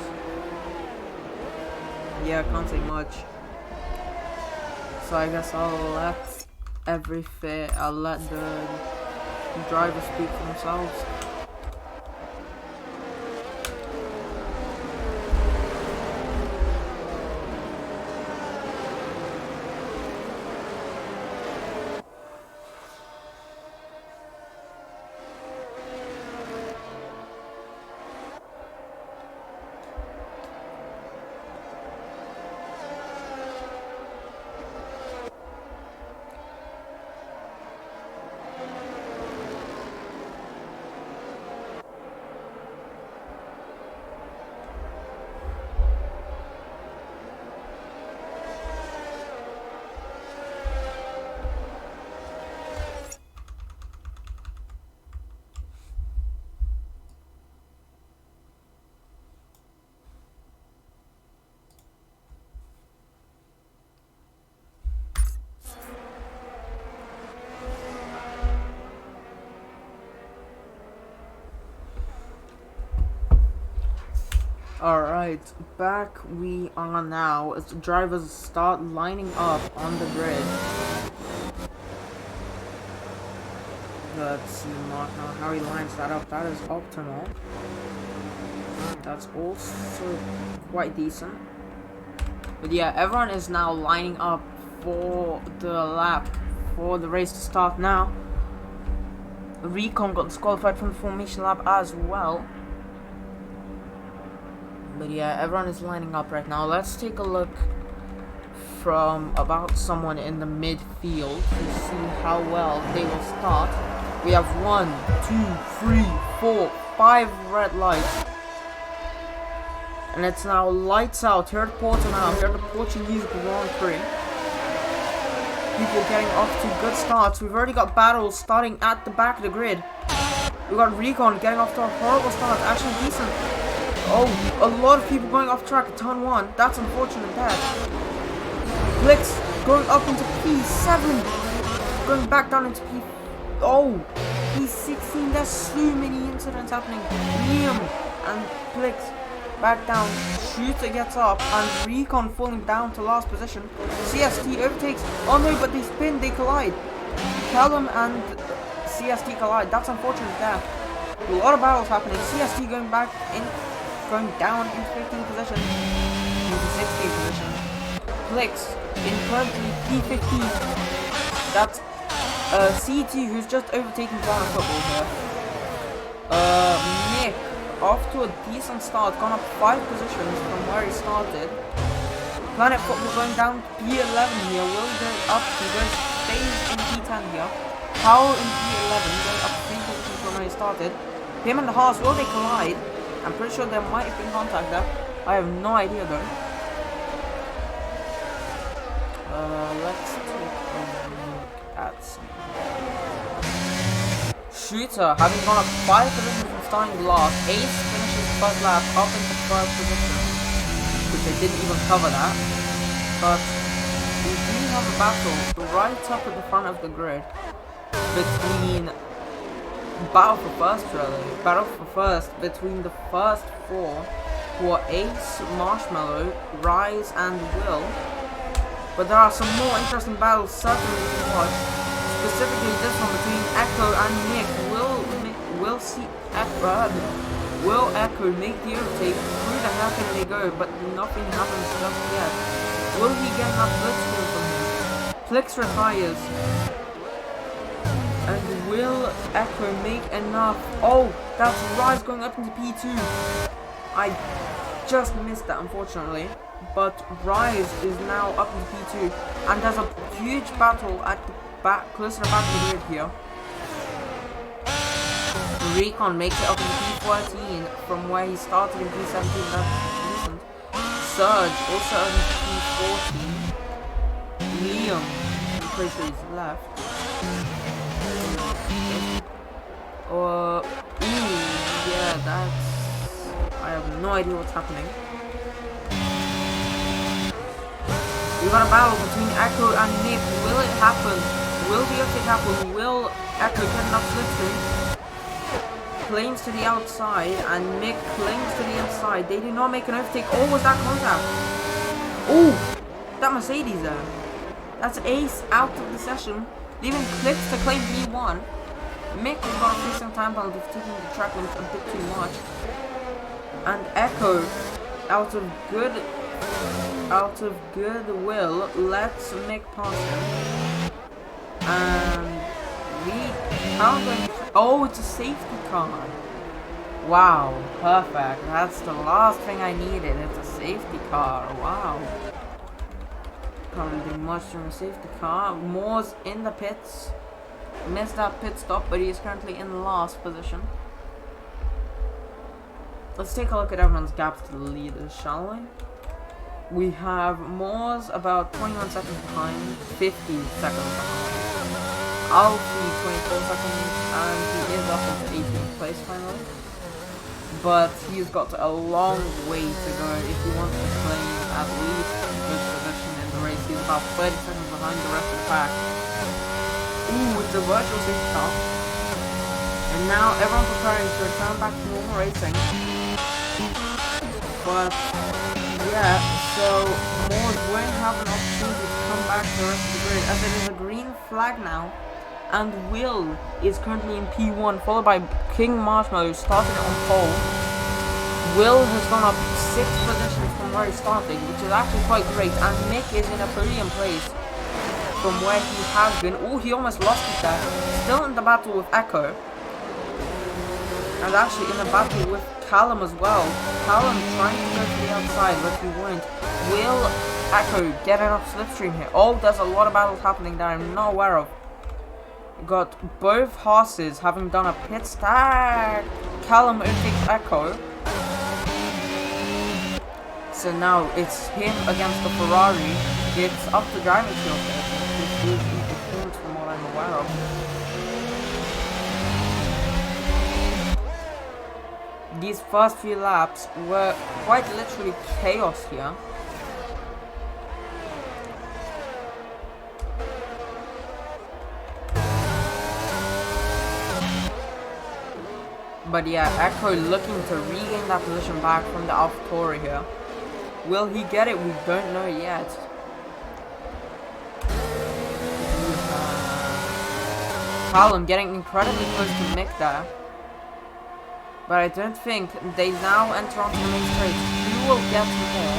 yeah, can't say much. So I guess I'll let the drivers speak for themselves. Alright, back we are now as the drivers start lining up on the grid. Let's see Mark now how he lines that up. That is optimal. That's also quite decent. But yeah, everyone is now lining up for the lap, for the race to start now. Recon got disqualified from the formation lap as well. But yeah, everyone is lining up right now. Let's take a look from about someone in the midfield to see how well they will start. We have 1, 2, 3, 4, 5 red lights. And it's now lights out here at Portimao, here at the Portuguese Grand Prix. People getting off to good starts. We've already got battles starting at the back of the grid. We've got Recon getting off to a horrible start, actually decent. Oh, a lot of people going off track at turn 1. That's unfortunate there. Blix going up into P7. Going back down into P... Oh, P16. There's so many incidents happening. Liam and Blix back down. Shooter gets up and Recon falling down to last position. CST overtakes. Oh no, but they spin, they collide. Callum and CST collide. That's unfortunate there. A lot of battles happening. CST going back in, going down into 15th position, into 16th position. Blix in currently P15. That's CT who's just overtaken Ghana Football here. Nick off to a decent start, gone up 5 positions from where he started. Planet Football going down to P11 here. Will he go up? He stays in P10 here. Powell in P11 going up 3 positions from where he started. Him and the Haas, will they collide? I'm pretty sure there might have been contact there. I have no idea though. Let's take a look at some. Shooter, having gone up 5 positions from starting last, Ace finishes first lap up into 3rd position, which I didn't even cover that. But we do have a battle right up at the front of the grid between battle for first between the first 4 who are Ace, Marshmallow, Rise and Will. But there are some more interesting battles certainly to watch. Specifically this one between Echo and Nick. Will Echo make the overtake? Through the hairpin they go, but nothing happens just yet. Will he get enough blitzkill from him? Flix retires. And will Echo make enough? Oh, that's Rise going up into P2. I just missed that unfortunately. But Rise is now up into P2. And there's a huge battle at the back, closer to the back of the grid here. Recon makes it up into P14 from where he started in P17. That's decent. Surge also up into P14. Liam, I'm pretty sure he's left. Ooh, yeah, that's... I have no idea what's happening. We got a battle between Echo and Nick. Will it happen? Will the overtake happen? Will Echo get enough slipstream? Claims to the outside and Nick claims to the inside. They do not make an overtake. Oh, was that contact? Oh, that Mercedes there. That's Ace out of the session, leaving Clips to claim P1. Mick has got a facing time penalty for taking the track limit a bit too much. And Echo, out of goodwill, lets Mick pass him. And oh, it's a safety car. Wow, perfect. That's the last thing I needed. It's a safety car. Wow. Can't really do much during a safety car. Moore's in the pits. Missed that pit stop, but he is currently in last position. Let's take a look at everyone's gaps to the leaders, shall we? We have Moore's about 21 seconds behind, 50 seconds behind. Alfie 24 seconds, and he is up into 18th place finally. But he's got a long way to go if he wants to claim at least a good position in the race. He's about 30 seconds behind the rest of the pack. Ooh, it's a virtual safety car. And now everyone's preparing to return back to normal racing. But yeah, so Moors won't have an opportunity to come back to the rest of the grid as it is a green flag now. And Will is currently in P1, followed by King Marshmallow starting it on pole. Will has gone up 6 positions from where he started, which is actually quite great. And Mick is in a podium place from where he has been. Oh, he almost lost it there. Still in the battle with Echo. And actually in a battle with Callum as well. Callum trying to go to the outside, but he won't. Will Echo get enough slipstream here? Oh, there's a lot of battles happening that I'm not aware of. Got both horses having done a pit start. Callum overtakes Echo. So now it's him against the Ferrari. It's up to driving skill station, which will be the points from what I'm aware of. These first few laps were quite literally chaos here. But yeah, Echo looking to regain that position back from the AlphaTauri here. Will he get it? We don't know yet. Callum getting incredibly close to Mick there. But I don't think they now enter onto the main straight. Who will get more?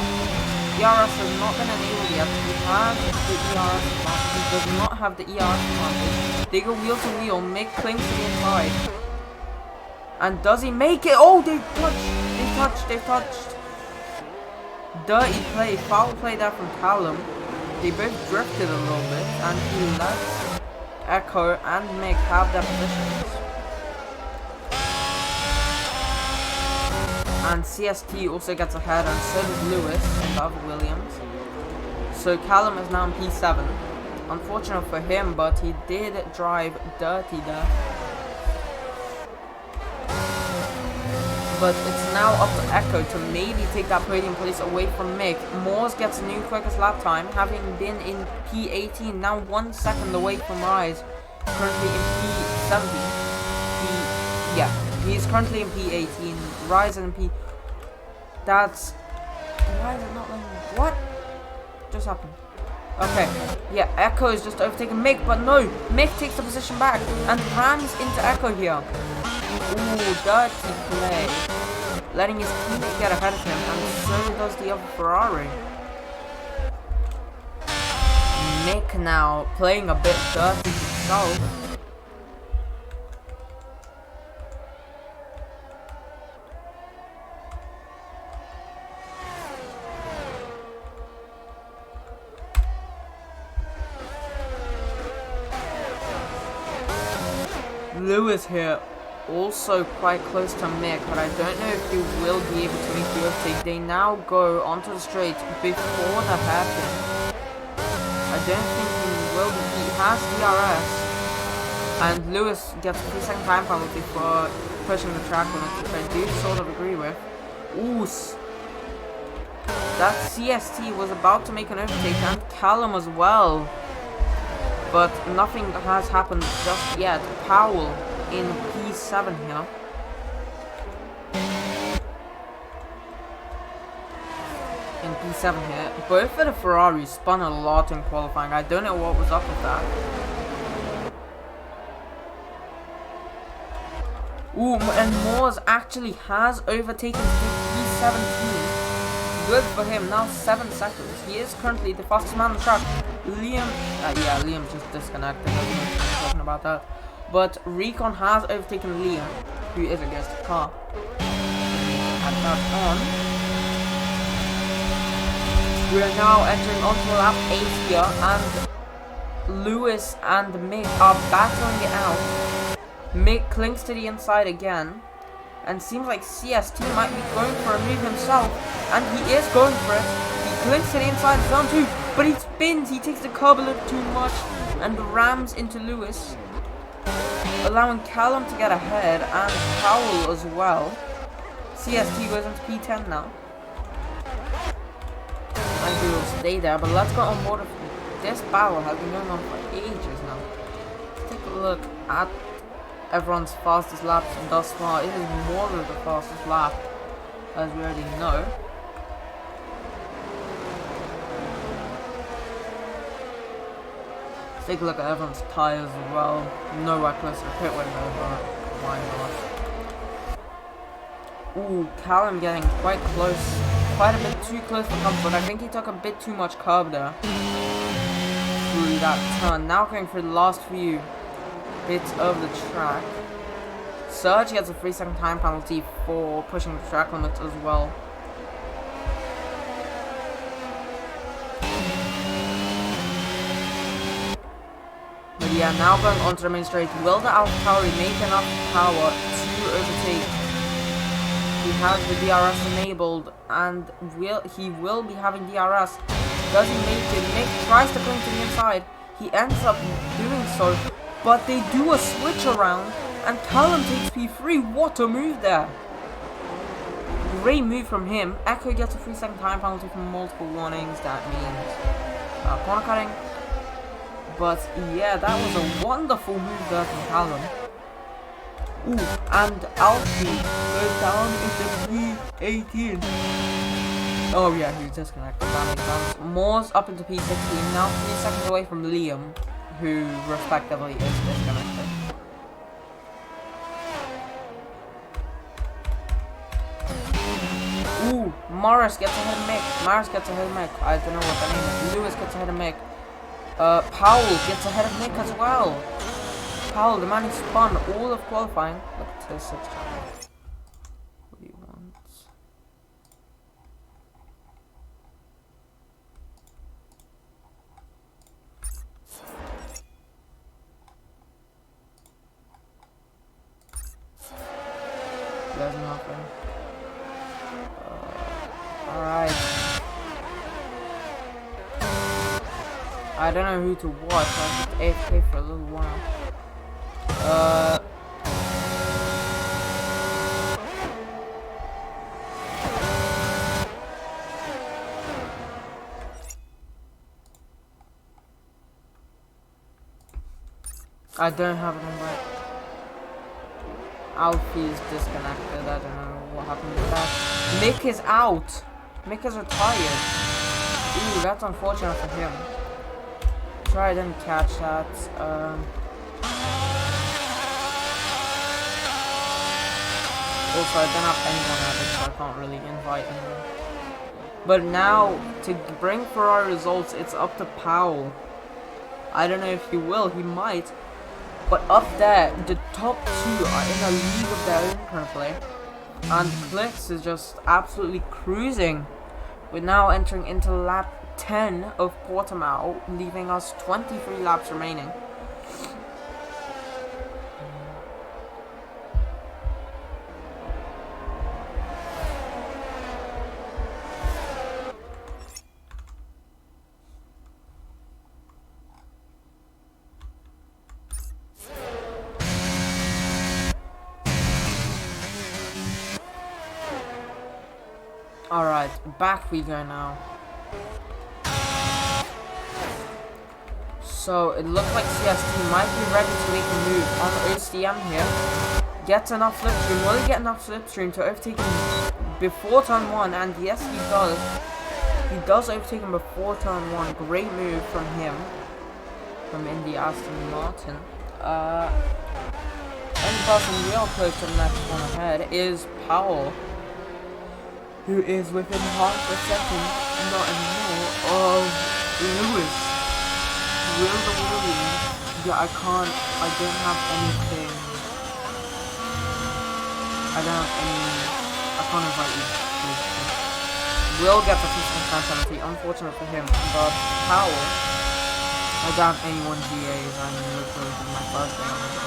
ERS has not been enabled yet. He has the ERS advantage. He does not have the ERS advantage. They go wheel to wheel. Mick clings to the inside. And does he make it? Oh, they've touched. Dirty play, foul play there from Callum. They both drifted a little bit, and he lets Echo and Mick have their positions. And CST also gets ahead, and so does Lewis and the other Williams. So Callum is now in P7. Unfortunate for him, but he did drive dirty there. But it's now up to Echo to maybe take that podium place away from Mick. Moors gets a new quickest lap time, having been in P18, now 1 second away from Rise, currently in P17. He's currently in P18, Rise in P... That's... Why is it not letting me... What just happened? Okay, yeah, Echo is just overtaking Mick, but no! Mick takes the position back and rams into Echo here. Ooh, dirty play. Letting his teammate get ahead of him, and so does the other Ferrari. Mick now playing a bit dirty himself. Lewis here, also quite close to Mick, but I don't know if he will be able to make the overtake. They now go onto the straight before the hairpin. I don't think he will be. He has DRS, and Lewis gets a 3-second time penalty for pushing the track limit, which I do sort of agree with. Ooh, that CST was about to make an overtake, and Callum as well. But nothing has happened just yet. Powell in P7 here. In P7 here. Both of the Ferraris spun a lot in qualifying. I don't know what was up with that. Ooh, and Moors actually has overtaken P17. Good for him, now 7 seconds. He is currently the fastest man on the track. Liam just disconnected. I was talking about that. But Recon has overtaken Liam, who is against the car. Add that on. We are now entering onto lap 8 here, and Lewis and Mick are battling it out. Mick clings to the inside again. And seems like CST might be going for a move himself. And he is going for it. He clings to the inside of zone 2. But he spins. He takes the curb a little too much. And rams into Lewis. Allowing Callum to get ahead. And Powell as well. CST goes into P10 now. And he will stay there. But let's go on board. This battle has been going on for ages now. Let's take a look at everyone's fastest laps thus far. It is more than the fastest lap, as we already know. Take a look at everyone's tires as well. Nowhere close to the pit window, but why not? Ooh, Callum getting quite close. Quite a bit too close for comfort. I think he took a bit too much curb there. Through that turn. Now going through the last few bits of the track. Serge gets a 3-second time penalty for pushing the track limits as well. But yeah, now going onto the main straight. Will the AlphaTauri make enough power to overtake? He has the DRS enabled, and he will be having DRS. Does he make it? Mick tries to cling to the inside. He ends up doing so, but they do a switch around, and Callum takes P3. What a move there! Great move from him. Echo gets a 3-second time penalty from multiple warnings. That means corner cutting. But yeah, that was a wonderful move there from Callum. Ooh, and Alfie goes down into P18. Oh yeah, he's disconnected. That makes sense. Moore's up into P16, now 3 seconds away from Liam, who respectively is disconnected. Ooh, Morris gets ahead of Mick. Morris gets ahead of Mick. I don't know what that name is. Lewis gets ahead of Mick. Powell gets ahead of Mick as well. Powell, the man who spun all of qualifying. Look at his 6 channels. What do you want? There's nothing. Alright. I don't know who to watch. I was just AFK for a little while. I don't have an invite. Alfie's disconnected. I don't know what happened with that. Mick is out. Mick is retired. Ooh, that's unfortunate for him. Sorry, I didn't catch that. Also, I don't have anyone added, so I can't really invite anyone. But now, to bring Ferrari results, it's up to Powell. I don't know if he will, he might. But up there, the top 2 are in a league of their own currently. And Clicks is just absolutely cruising. We're now entering into lap 10 of Portimao, leaving us 23 laps remaining. Alright, back we go now. So it looks like CST might be ready to make a move on OCM here. Gets enough slipstream. Will he get enough slipstream to overtake him before turn 1? And yes, he does. He does overtake him before turn 1. Great move from him. From Indy Aston Martin. Only person real close to the next one ahead is Powell, who is within half a second, not anymore, of Lewis. Will the Williams? Yeah, I don't have anything. I can't invite you. Will get the 15 penalty, unfortunate for him, but Powell, I don't have anyone GAs, I'm literally in my first day on the go.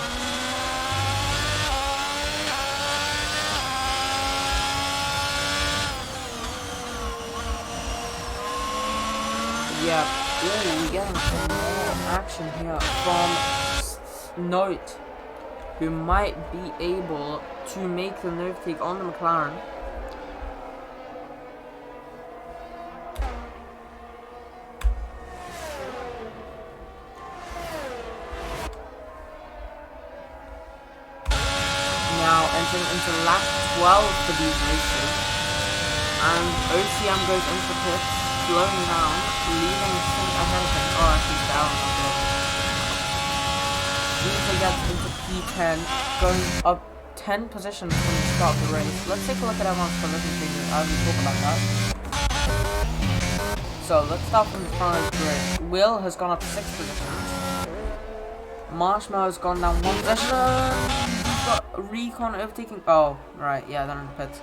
Yeah, we're getting some more action here from Note, who might be able to make the overtake on the McLaren. Now entering into lap 12 for these races, and OCM goes into the pits, slowing down, leaving Sink ahead of him. Oh, actually down a bit. gets into P10, going up 10 positions from the start of the race. Let's take a look at everyone's position changes as we talk about that. So let's start from the front of the grid. Will has gone up 6 positions. Marshmallow's gone down 1 position. He's got Recon overtaking. Oh, right, yeah, they're in the pits.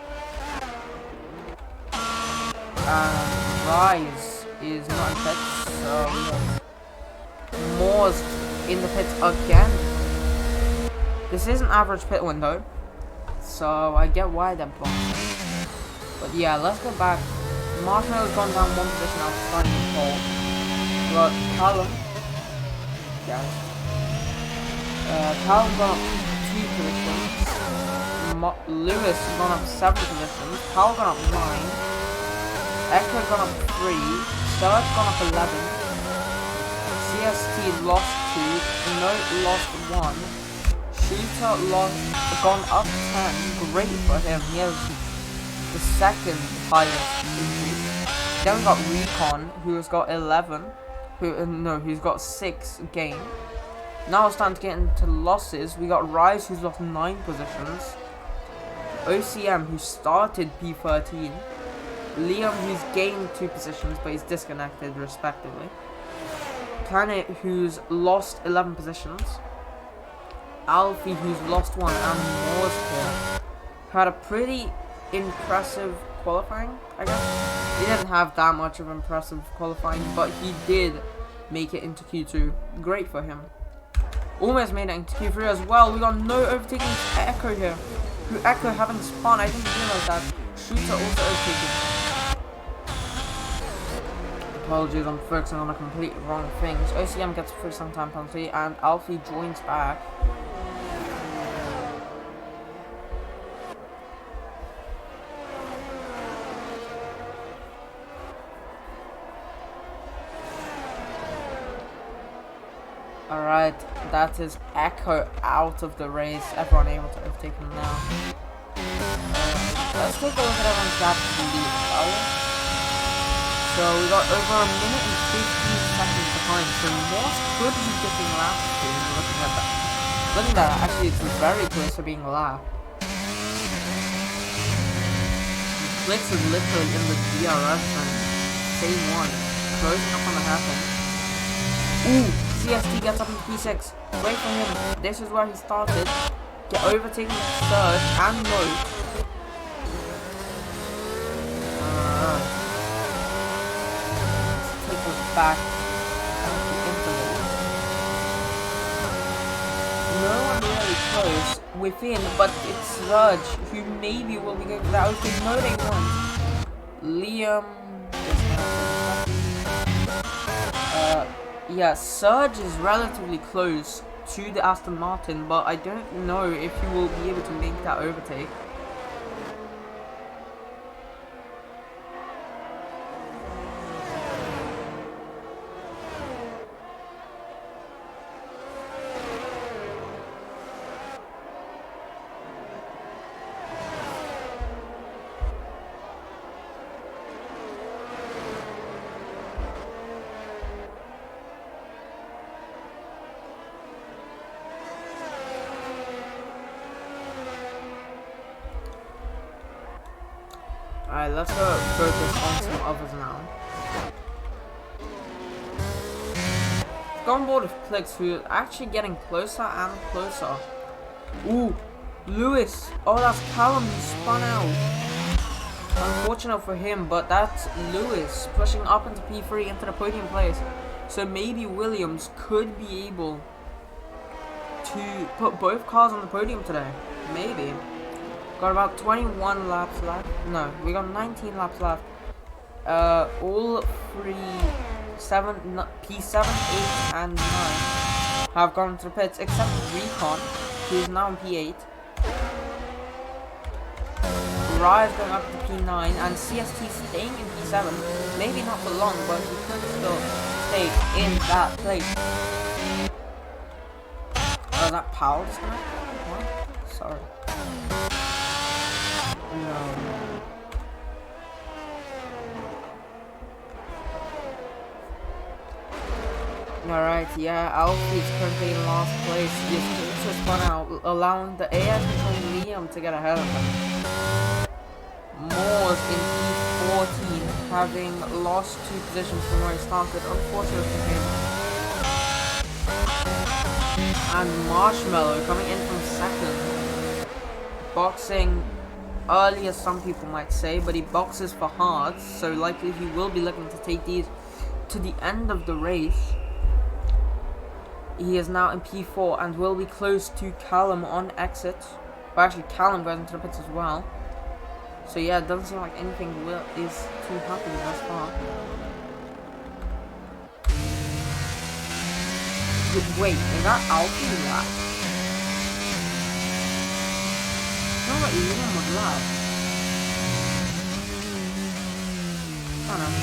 And Rise is not in the pits, so we have Moore's in the pits again. This is an average pit window, so I get why they're boxing. But yeah, let's go back. Marshmallow's gone down 1 position after starting the pole. We got Callum. Yeah. Callum gone up 2 positions. Lewis has gone up 7 positions. Powell gone up 9. Echo gone up 3. Sturge gone up 11. CST lost 2. Note lost 1. Shooter gone up 10. Great for him. He has the second highest increase. Then we got Recon, who has got 11. Who's got 6 gain. Now it's time to get into losses. We got Rise, who's lost 9 positions. OCM, who started P13. Liam, who's gained 2 positions, but he's disconnected respectively. Planet, who's lost 11 positions. Alfie, who's lost 1, and Moore's here, had a pretty impressive qualifying, I guess. He didn't have that much of impressive qualifying, but he did make it into Q2. Great for him. Almost made it into Q3 as well. We got no overtaking Echo here. Who Echo haven't spun, I didn't realize that. Shooter also overtaking. Apologies, I'm focusing on the complete wrong things. OCM gets a free some time penalty, and Alfie joins back. Alright, that is Echo out of the race. Everyone able to overtake him now. Let's take a look at everyone's gap to the hour. So we got over a minute and 15 seconds behind. So Morse could be getting lapped soon. Looking at that. Looking at that, actually it's very close to being lapped. Flix is literally in the DRS and same one. Closing up on the hairpin. Ooh! CST gets up in P6. Wait for him. This is where he started. Get overtaking Surge and Note. Let's take us back at the interval. No one really close within, but it's Surge who maybe will be going for that overtake. No, they won't. Liam. Yeah, Surge is relatively close to the Aston Martin, but I don't know if he will be able to make that overtake. Alright, let's go focus on some others now. Go on board with Clicks, who are actually getting closer and closer. Ooh, Lewis. Oh, that's Callum who spun out. Unfortunate for him, but that's Lewis pushing up into P3 into the podium place. So maybe Williams could be able to put both cars on the podium today. Maybe. Got about 21 laps left. No, we got 19 laps left. All three, P7, 8, and 9 have gone to the pits, except Recon, who is now in P8. Rye is going up to P9, and CST staying in P7. Maybe not for long, but he could still stay in that place. Oh, is that power disconnect? What? Sorry. No. Alright, yeah, Alfie is currently in last place. He's also spun out, allowing the AI control Liam to get ahead of him. Moore's in P14, having lost 2 positions from where he started, unfortunately for him. And Marshmallow coming in from second. Boxing early as some people might say, but he boxes for hearts, so likely he will be looking to take these to the end of the race. He is now in P4 and will be close to Callum on exit. Well, actually, Callum goes into the pits as well. So yeah, it doesn't seem like anything is too happening thus far. Wait, is that Alfie lap? No, but Liam was lap. I don't know.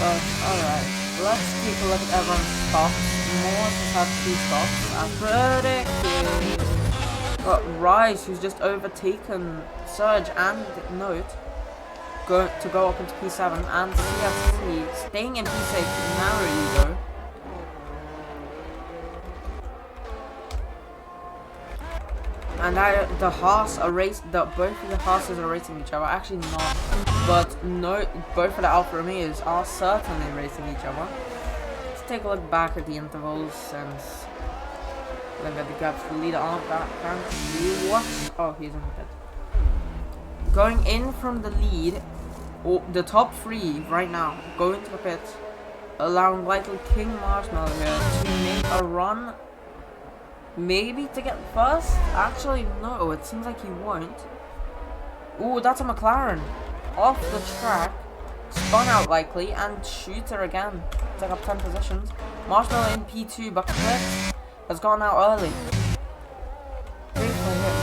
But, alright. Let's take a look at everyone's stocks. Moore just had 2 stocks, as predicted. But Rise, who's just overtaken Surge and Note, to go up into P7, and CFC staying in P6 narrowly though. And the Haas are both of the Haases are racing each other. Actually not, but no, both of the Alfa Romeos are certainly racing each other. Let's take a look back at the intervals since look at the gaps. The leader aren't that apparently. What? Oh, he's in the pit. Going in from the lead, the top 3 right now going to the pit, allowing likely King Marshmallow here to make a run. Maybe to get first? Actually, no, it seems like he won't. Ooh, that's a McLaren. Off the track. Spun out likely, and Shooter again. Take up 10 positions. Marshmallow in P2, but Cliff has gone out early. Great for him.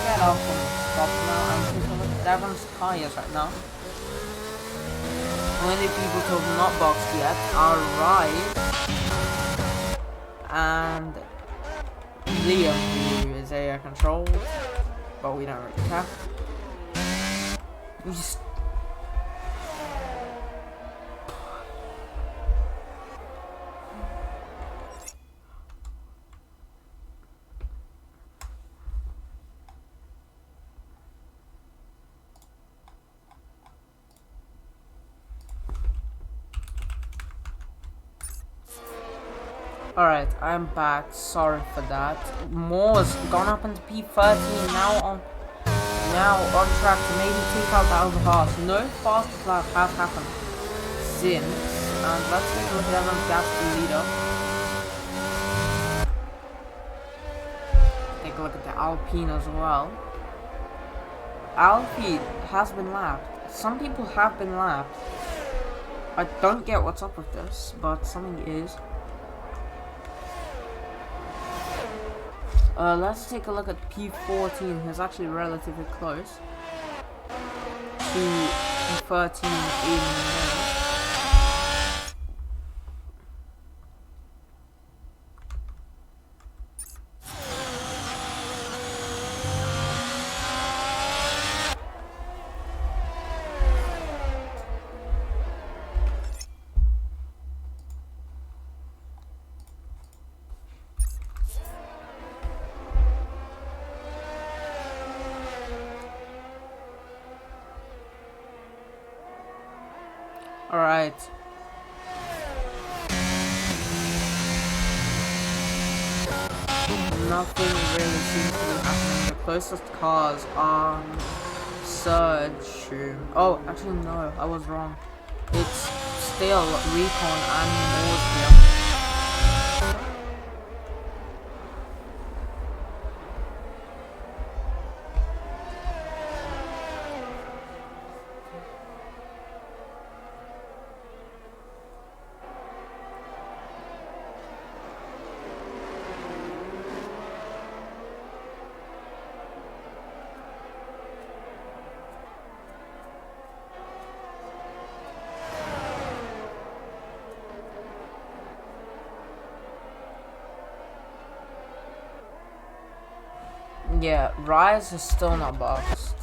Get off on the stop now, and take a look at Devon's tyres right now. Only people who have not boxed yet are Rise and Liam, who is AI controlled, but we don't really care. We just Alright, I'm back. Sorry for that. Moore's gone up into P13, now on track to maybe take out the other Haas. No fast lap has happened since. And let's take a look at everyone's gaps to leader. Take a look at the Alpine as well. Alfie has been lapped. Some people have been lapped. I don't get what's up with this, but something is. Let's take a look at P14, who's actually relatively close to P13 in the Alright. Nothing really seems to be happening. The closest cars are Surge. Oh, actually no, I was wrong. It's still Recon and Moore's here. Yeah, Rise is still not boxed.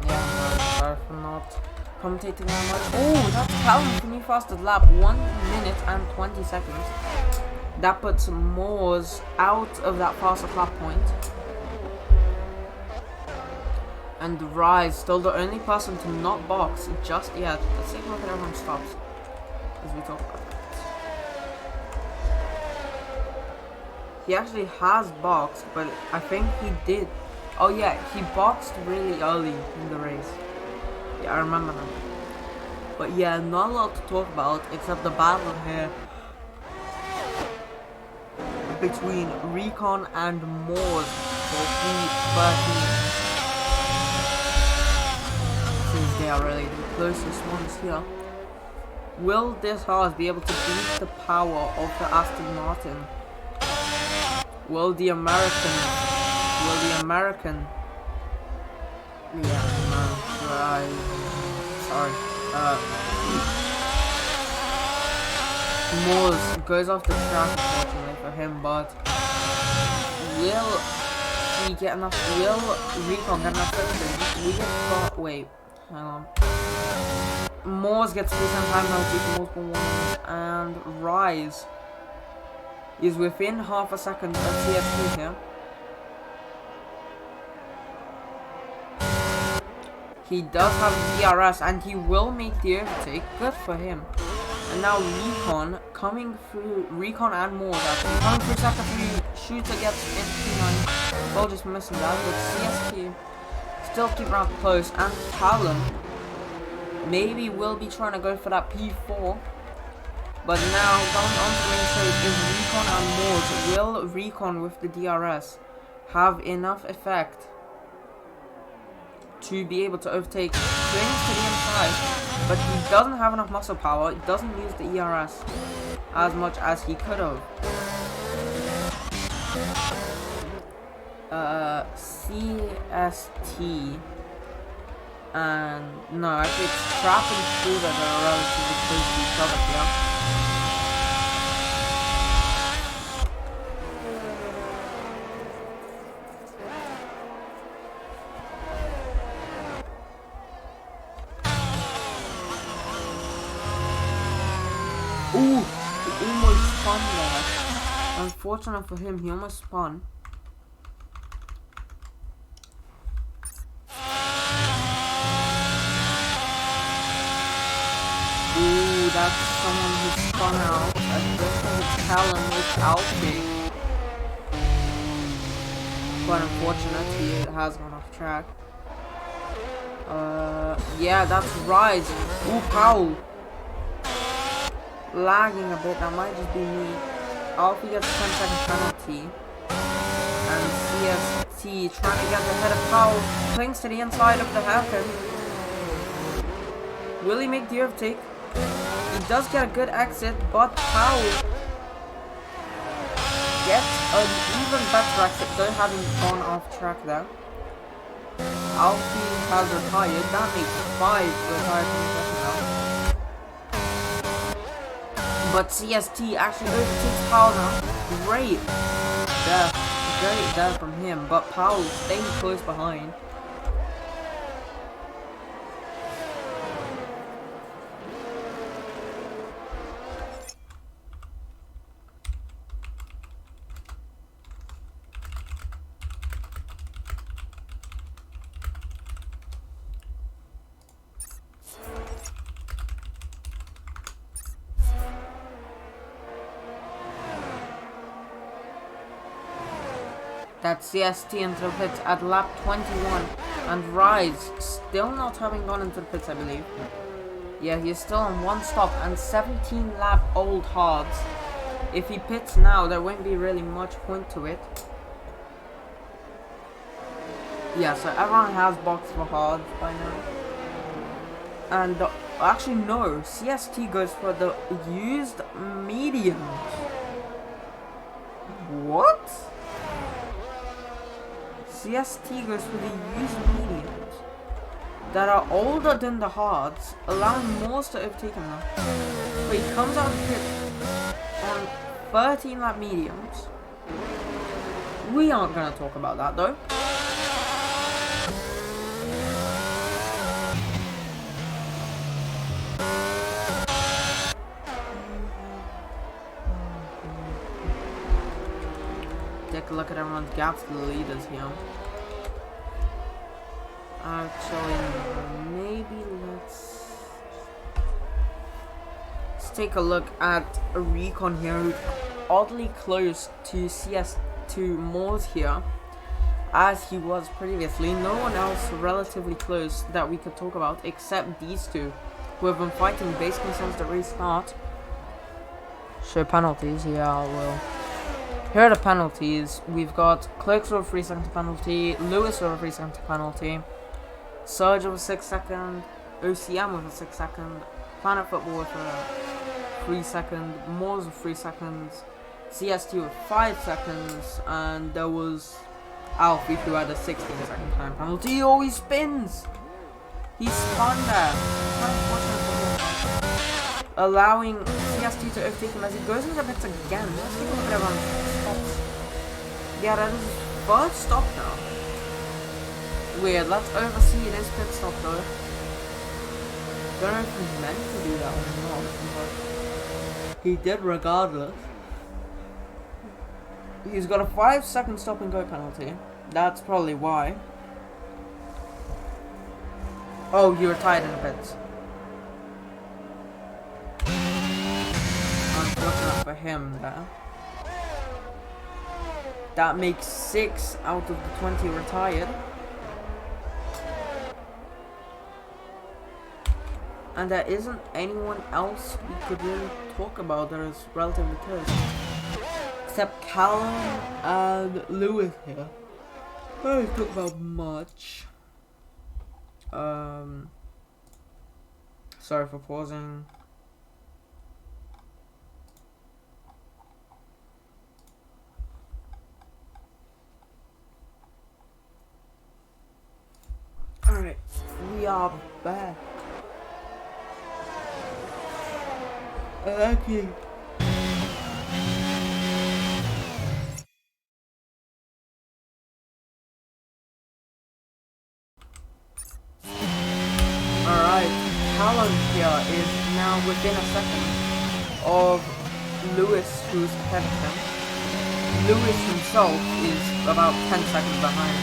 Yeah, I'm sorry for not commentating that much. Oh, that's Callum for new fastest lap. 1 minute and 20 seconds. That puts Moores out of that fastest lap point. And Rise, still the only person to not box just yet. Let's take a look at everyone stops as we talk about that. He actually has boxed, but I think he did. Oh yeah, he boxed really early in the race. Yeah, I remember that. But yeah, not a lot to talk about except the battle here between Recon and Moores for P13. Since they are really the closest ones here. Will this horse be able to beat the power of the Aston Martin? Will the American, yeah, no, sorry, Moores goes off the track unfortunately for him, but will he get enough, will Recon get enough victory? We get, wait, hang on. Moores gets 3 time penalty for multiple warnings, and Rise is within half a second of CST here. He does have DRS and he will make the overtake. Good for him. And now Recon coming through. Recon and Moores actually coming through sector 3. Shooter gets into P9. Well, just missing that. But CST still keep around close. And Callum maybe will be trying to go for that P4. But now going on to the main stage is Recon and Moores. Will Recon with the DRS have enough effect to be able to overtake? Swings to the inside, but he doesn't have enough muscle power. He doesn't use the ERS as much as he could have. CST and no, actually it's Trap and Screw that are relatively close to each other here. Ooh, he almost spun there. Unfortunate for him, he almost spun. Ooh, that's someone who spun out. I just think it's Callum with Alfie. Quite unfortunate, he has gone off track. Yeah, that's Rise. Ooh, Powell. Lagging a bit, that might just be me. Alfie gets a 10-second penalty. And CST trying to get the head of Powell. Clings to the inside of the hairpin. Will he make the overtake? He does get a good exit, but Powell gets an even better exit, though having gone off track there. Alfie has retired. That makes 5 retired from the session now. But CST actually overtakes Powell now. Great death from him, but Powell staying close behind. That's CST into the pits at lap 21, and Rise still not having gone into the pits, I believe. Yeah, he's still on 1 stop and 17 lap old hards. If he pits now, there won't be really much point to it. Yeah, so everyone has boxed for hards by now. And actually no, CST goes for the used mediums. What? CST goes for the used mediums that are older than the hards, allowing Moores to overtake him now. But he comes out of the pit on 13 lap mediums. We aren't going to talk about that though. take a look at everyone's gaps to the leaders here. Actually, maybe let's take a look at a recon here who's oddly close to CS2 Moors here, as he was previously. No one else relatively close that we could talk about except these two, who have been fighting basically since the restart. Show penalties, yeah, I will. Here are the penalties. We've got Clerks with a 3-second penalty, Lewis with a 3-second penalty, Surge with a 6-second, OCM with a 6-second, Planet Football with a 3-second, Moors with 3 seconds, CST with 5 seconds, and there was Alfie who had a 16-second time penalty. He always spins! He spun there. Unfortunate for him. Allowing CST to overtake him as he goes into pits again. Let's take a look at everyone's stops. Yeah, that is his first stop now. Weird, let's oversee this pit stop though. Don't know if he meant to do that or not, but he did regardless. He's got a 5-second stop and go penalty. That's probably why. Oh, he retired in the pits. Unfortunate for him there. That makes 6 out of the 20 retired. And there isn't anyone else we could really talk about that is relatively close. Except Callum and Lewis here. I don't talk about much. Sorry for pausing. Alright, we are back. Okay. Alright, Callum here is now within a second of Lewis, who's ahead of him. Lewis himself is about 10 seconds behind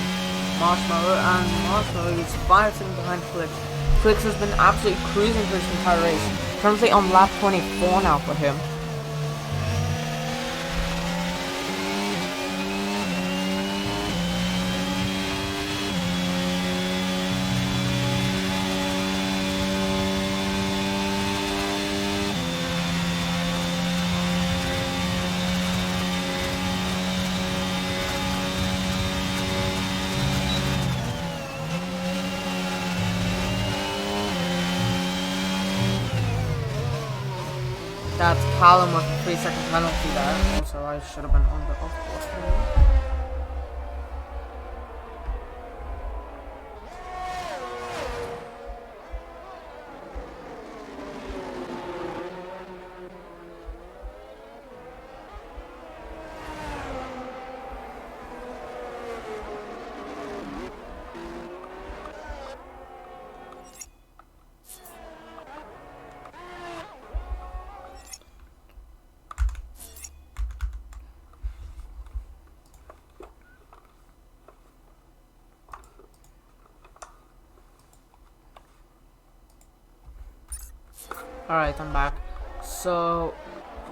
Marshmallow, and Marshmallow is 5 seconds behind Flix. Flix has been absolutely cruising through this entire race. Currently on lap 24 now for him. That's Callum with a 3-second penalty there. Also, I should have been on the off-course. Alright, I'm back. So,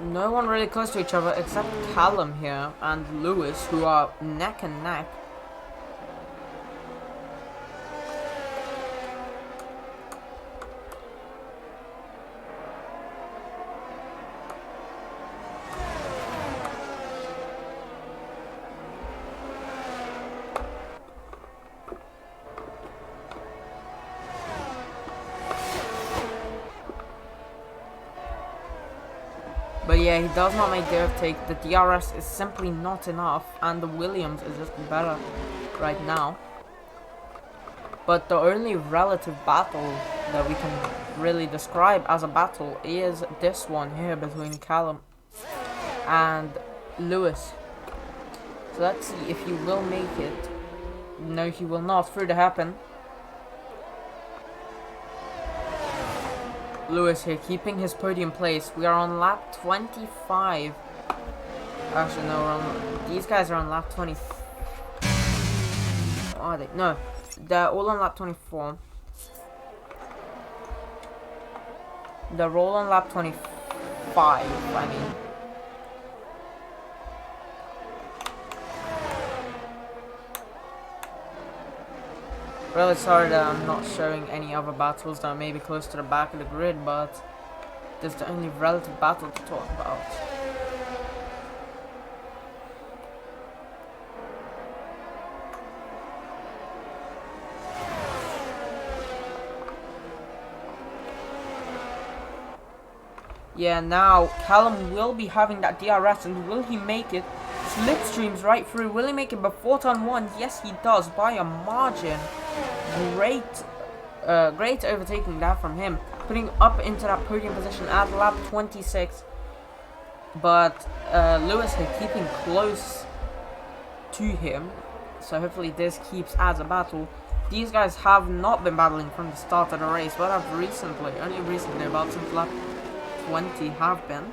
no one really close to each other except Callum here and Lewis, who are neck and neck. But yeah, he does not make the overtake. The DRS is simply not enough, and the Williams is just better right now. But the only relative battle that we can really describe as a battle is this one here between Callum and Lewis. So let's see if he will make it. No, he will not. Through the happen. Lewis here keeping his podium place. We are on lap 25 Actually, no, we're on. These guys are on lap 20. Are they? No, they're all on lap 24. They're all on lap 25. I mean. Really sorry that I'm not showing any other battles that may be close to the back of the grid, but this is the only relative battle to talk about. Yeah, now Callum will be having that DRS, and will he make it? Slipstreams right through. Will he make it before turn 1? Yes, he does, by a margin. Great overtaking that from him, putting up into that podium position at lap 26. But Lewis is keeping close to him, so hopefully this keeps as a battle. These guys have not been battling from the start of the race, but have only recently, about since lap 20, have been.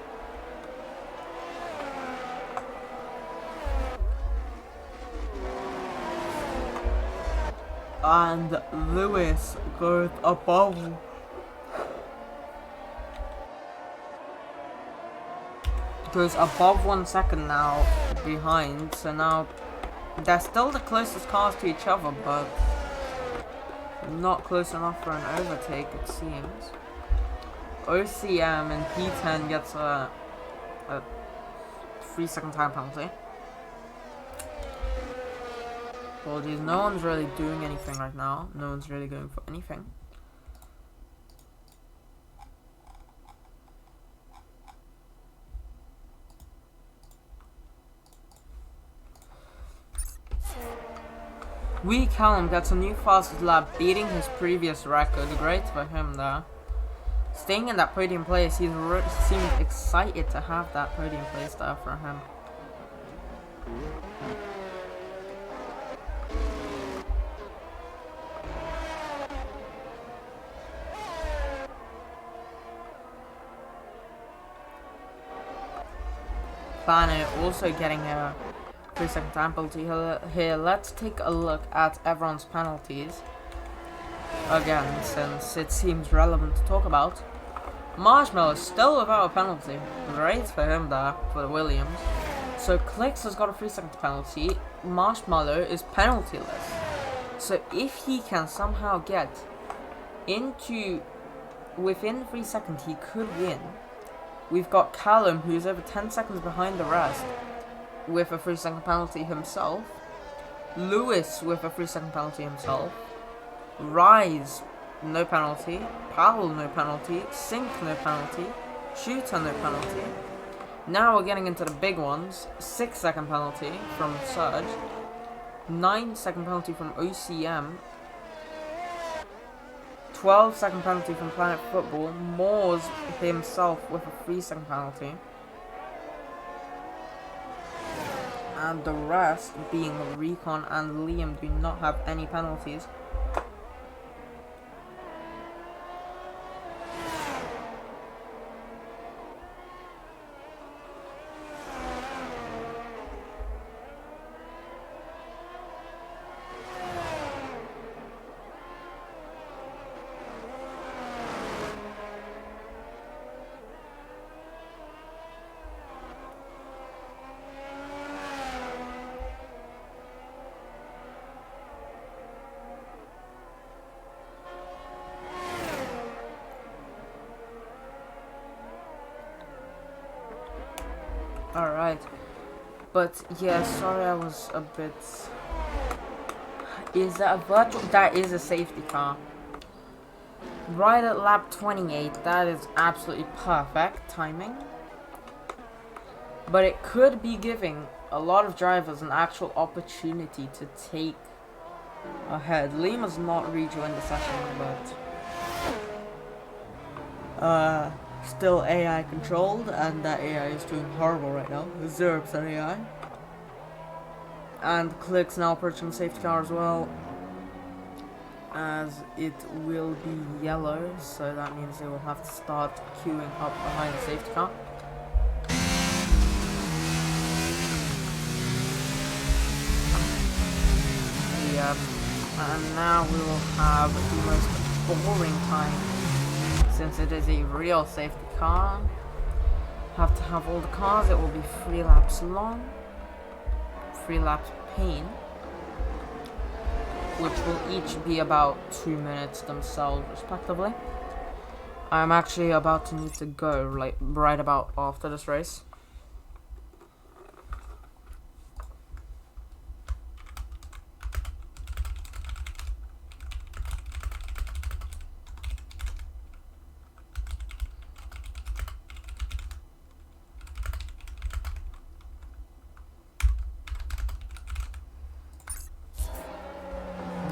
And Lewis goes above 1 second now behind, so now they're still the closest cars to each other, but not close enough for an overtake, it seems. OCM in P10 gets a 3-second time penalty. Apologies, no one's really doing anything right now. No one's really going for anything. Callum gets a new fastest lap, beating his previous record. Great for him there. Staying in that podium place, he seems excited to have that podium place there for him. Planet also getting a 3-second time penalty here. Let's take a look at everyone's penalties again, since it seems relevant to talk about. Marshmallow still without a penalty. Great for him there, for the Williams. So Clicks has got a 3-second penalty. Marshmallow is penaltyless. So if he can somehow get within 3 seconds, he could win. We've got Callum, who's over 10 seconds behind the rest, with a 3-second penalty himself. Lewis with a 3-second penalty himself. Rise, no penalty. Powell, no penalty. Sink, no penalty. Shooter, no penalty. Now we're getting into the big ones. 6-second penalty from Surge. 9-second penalty from OCM. 12-second penalty from Planet Football. Moores himself with a 3-second penalty. And the rest, being Recon and Liam, do not have any penalties. Alright, but yeah, sorry I was a bit... Is that a virtual? That is a safety car. Right at lap 28, that is absolutely perfect timing. But it could be giving a lot of drivers an actual opportunity to take ahead. Lima's not rejoined the session, but... still AI controlled, and that AI is doing horrible right now. 0% AI. And Click's now approaching the safety car as well, as it will be yellow, so that means they will have to start queuing up behind the safety car. Yep. And now we will have the most boring time. Since it is a real safety car. Have to have all the cars, it will be 3 laps long. 3 laps pain. Which will each be about 2 minutes themselves, respectively. I'm actually about to need to go, like, right about after this race.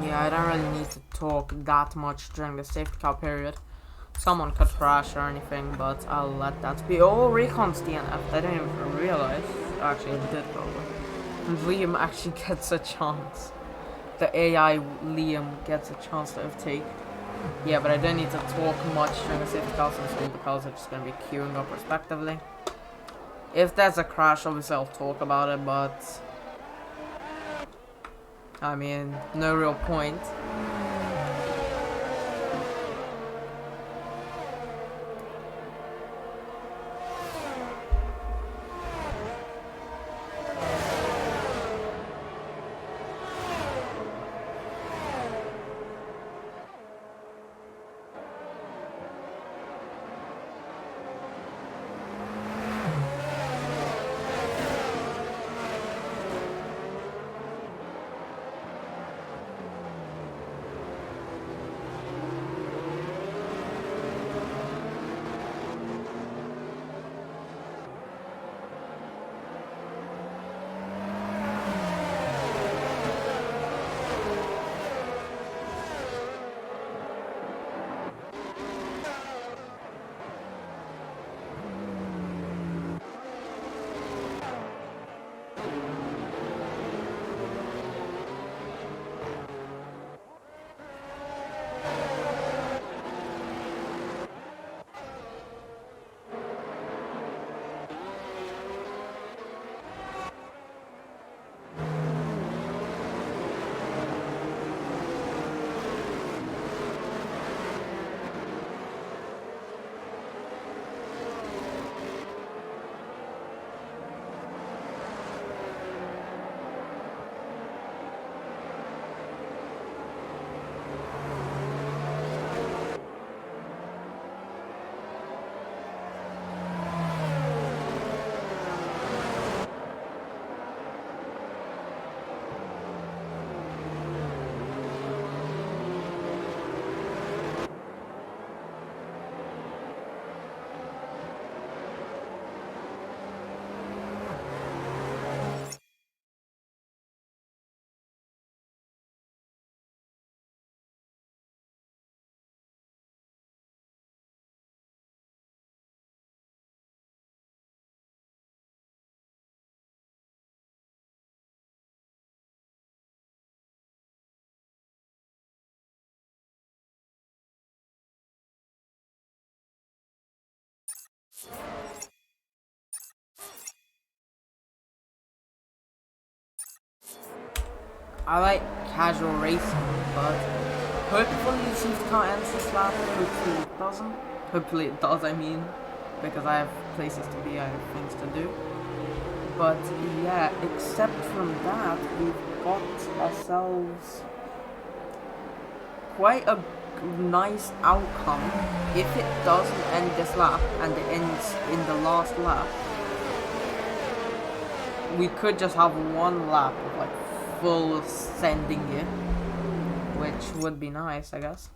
Yeah, I don't really need to talk that much during the safety car period. Someone could crash or anything, but I'll let that be. Oh, Recon's DNF. I didn't even realize. Actually, it did probably. And Liam actually gets a chance. The AI Liam gets a chance to overtake. Yeah, but I don't need to talk much during the safety car since all the cars are just going to be queuing up respectively. If there's a crash, obviously I'll talk about it, but I mean, no real point. I like casual racing, but hopefully the safety car ends this lap. Hopefully it doesn't. Hopefully it does, I mean, because I have places to be, I have things to do. But yeah, except from that, we've got ourselves quite a nice outcome. If it doesn't end this lap and it ends in the last lap, we could just have one lap of like full sending it, which would be nice, I guess.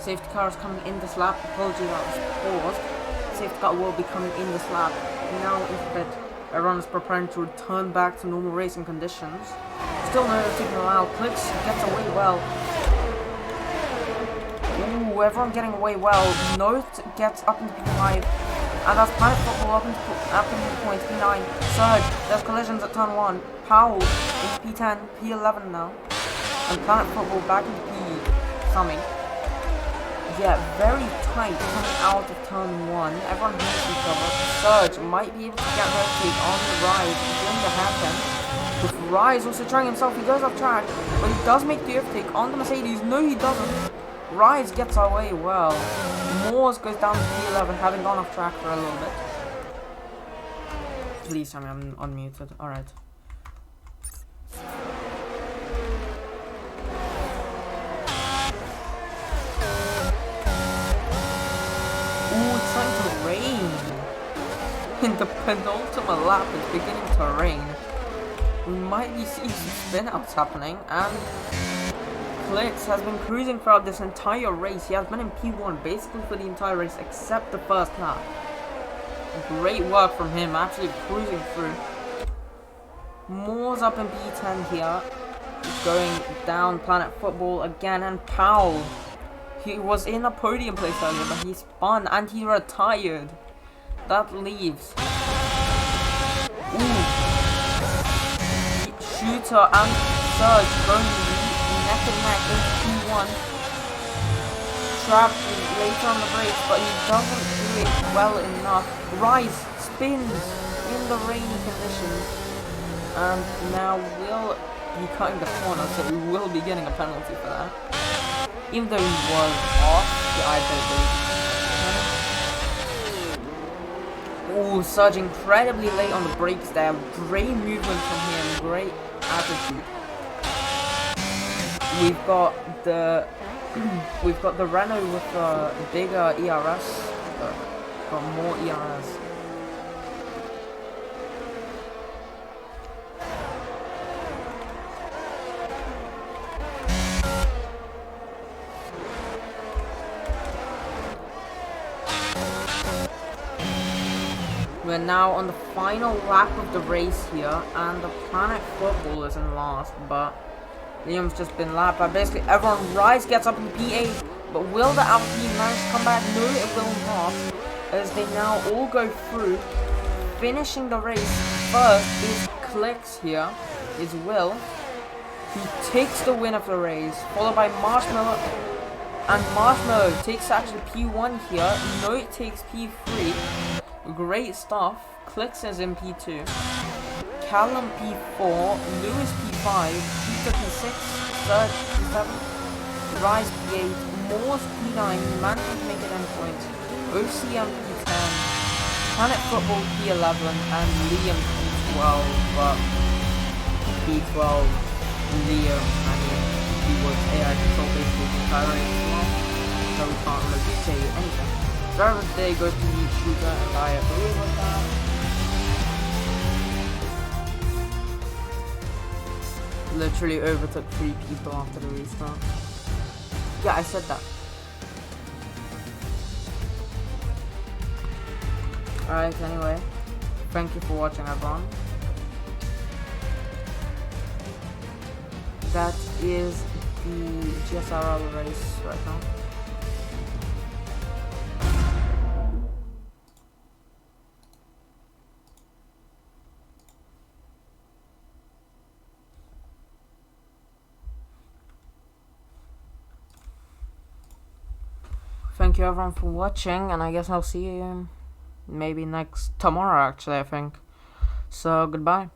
Safety car is coming in this lap. Apologies, that was paused. Safety car will be coming in this lap. Now if that everyone is preparing to return back to normal racing conditions. Still no signal out. Clicks gets away well. Ooh, everyone getting away well. Note gets up into P5. And that's Planet Football up into the points. P9. Surge. There's collisions at turn 1. Powell into P10. P11 now. And Planet Football back into P something. Yeah, very tight coming out of turn 1. Everyone hates each other. Surge might be able to get her take on the Rise during the hairpin. With Rise also trying himself, he goes off track, but he does make the overtake on the Mercedes. No, he doesn't. Rise gets away well. Moores goes down to P11, having gone off track for a little bit. Please tell me I'm unmuted. Alright. Ooh, it's starting to rain. In the penultimate lap, it's beginning to rain. We might be seeing some spin-outs happening, and Clicks has been cruising throughout this entire race. He has been in P1 basically for the entire race except the first lap. Great work from him, actually cruising through. Moore's up in P10 here. He's going down Planet Football again, and Powell. He was in a podium place earlier, but he spun and he retired. That leaves. Ooh. Shooter and Surge going neck and neck in P1. Trapped later on the brakes, but he doesn't do it well enough. Rise spins in the rainy conditions, and now will be cutting the corner, so we will be getting a penalty for that. Even though he was off, I don't believe. Ooh, Surge incredibly late on the brakes there. Great movement from him, great attitude. We've got the Renault with the bigger ERS. Got more ERS. We're now on the final lap of the race here, and the Planet Football is in last, but Liam's just been lapped by basically everyone. Rise gets up in P8, but will the Alpine manage to come back? No, it will not, as they now all go through. Finishing the race first is Clicks here, is Will. He takes the win of the race, followed by Marshmallow, and Marshmallow takes actually P1 here. Note takes P3. Great stuff. Clicks is in P2. Callum P4, Lewis P5, Peter P6, Surge P7, Rise P8, Moore's P9, managing to make it endpoint, OCM P10, Planet Football P11, and Liam P12, but P12, Liam, I mean, he was AI control basically the entire race, so we can't really say anything. Driver's day goes to meet Shooter, and I agree with that. Literally overtook 3 people after the restart. Yeah, I said that. Alright, anyway. Thank you for watching, everyone. That is the GSRL race right now. Thank you everyone for watching, and I guess I'll see you maybe tomorrow actually, I think. So goodbye.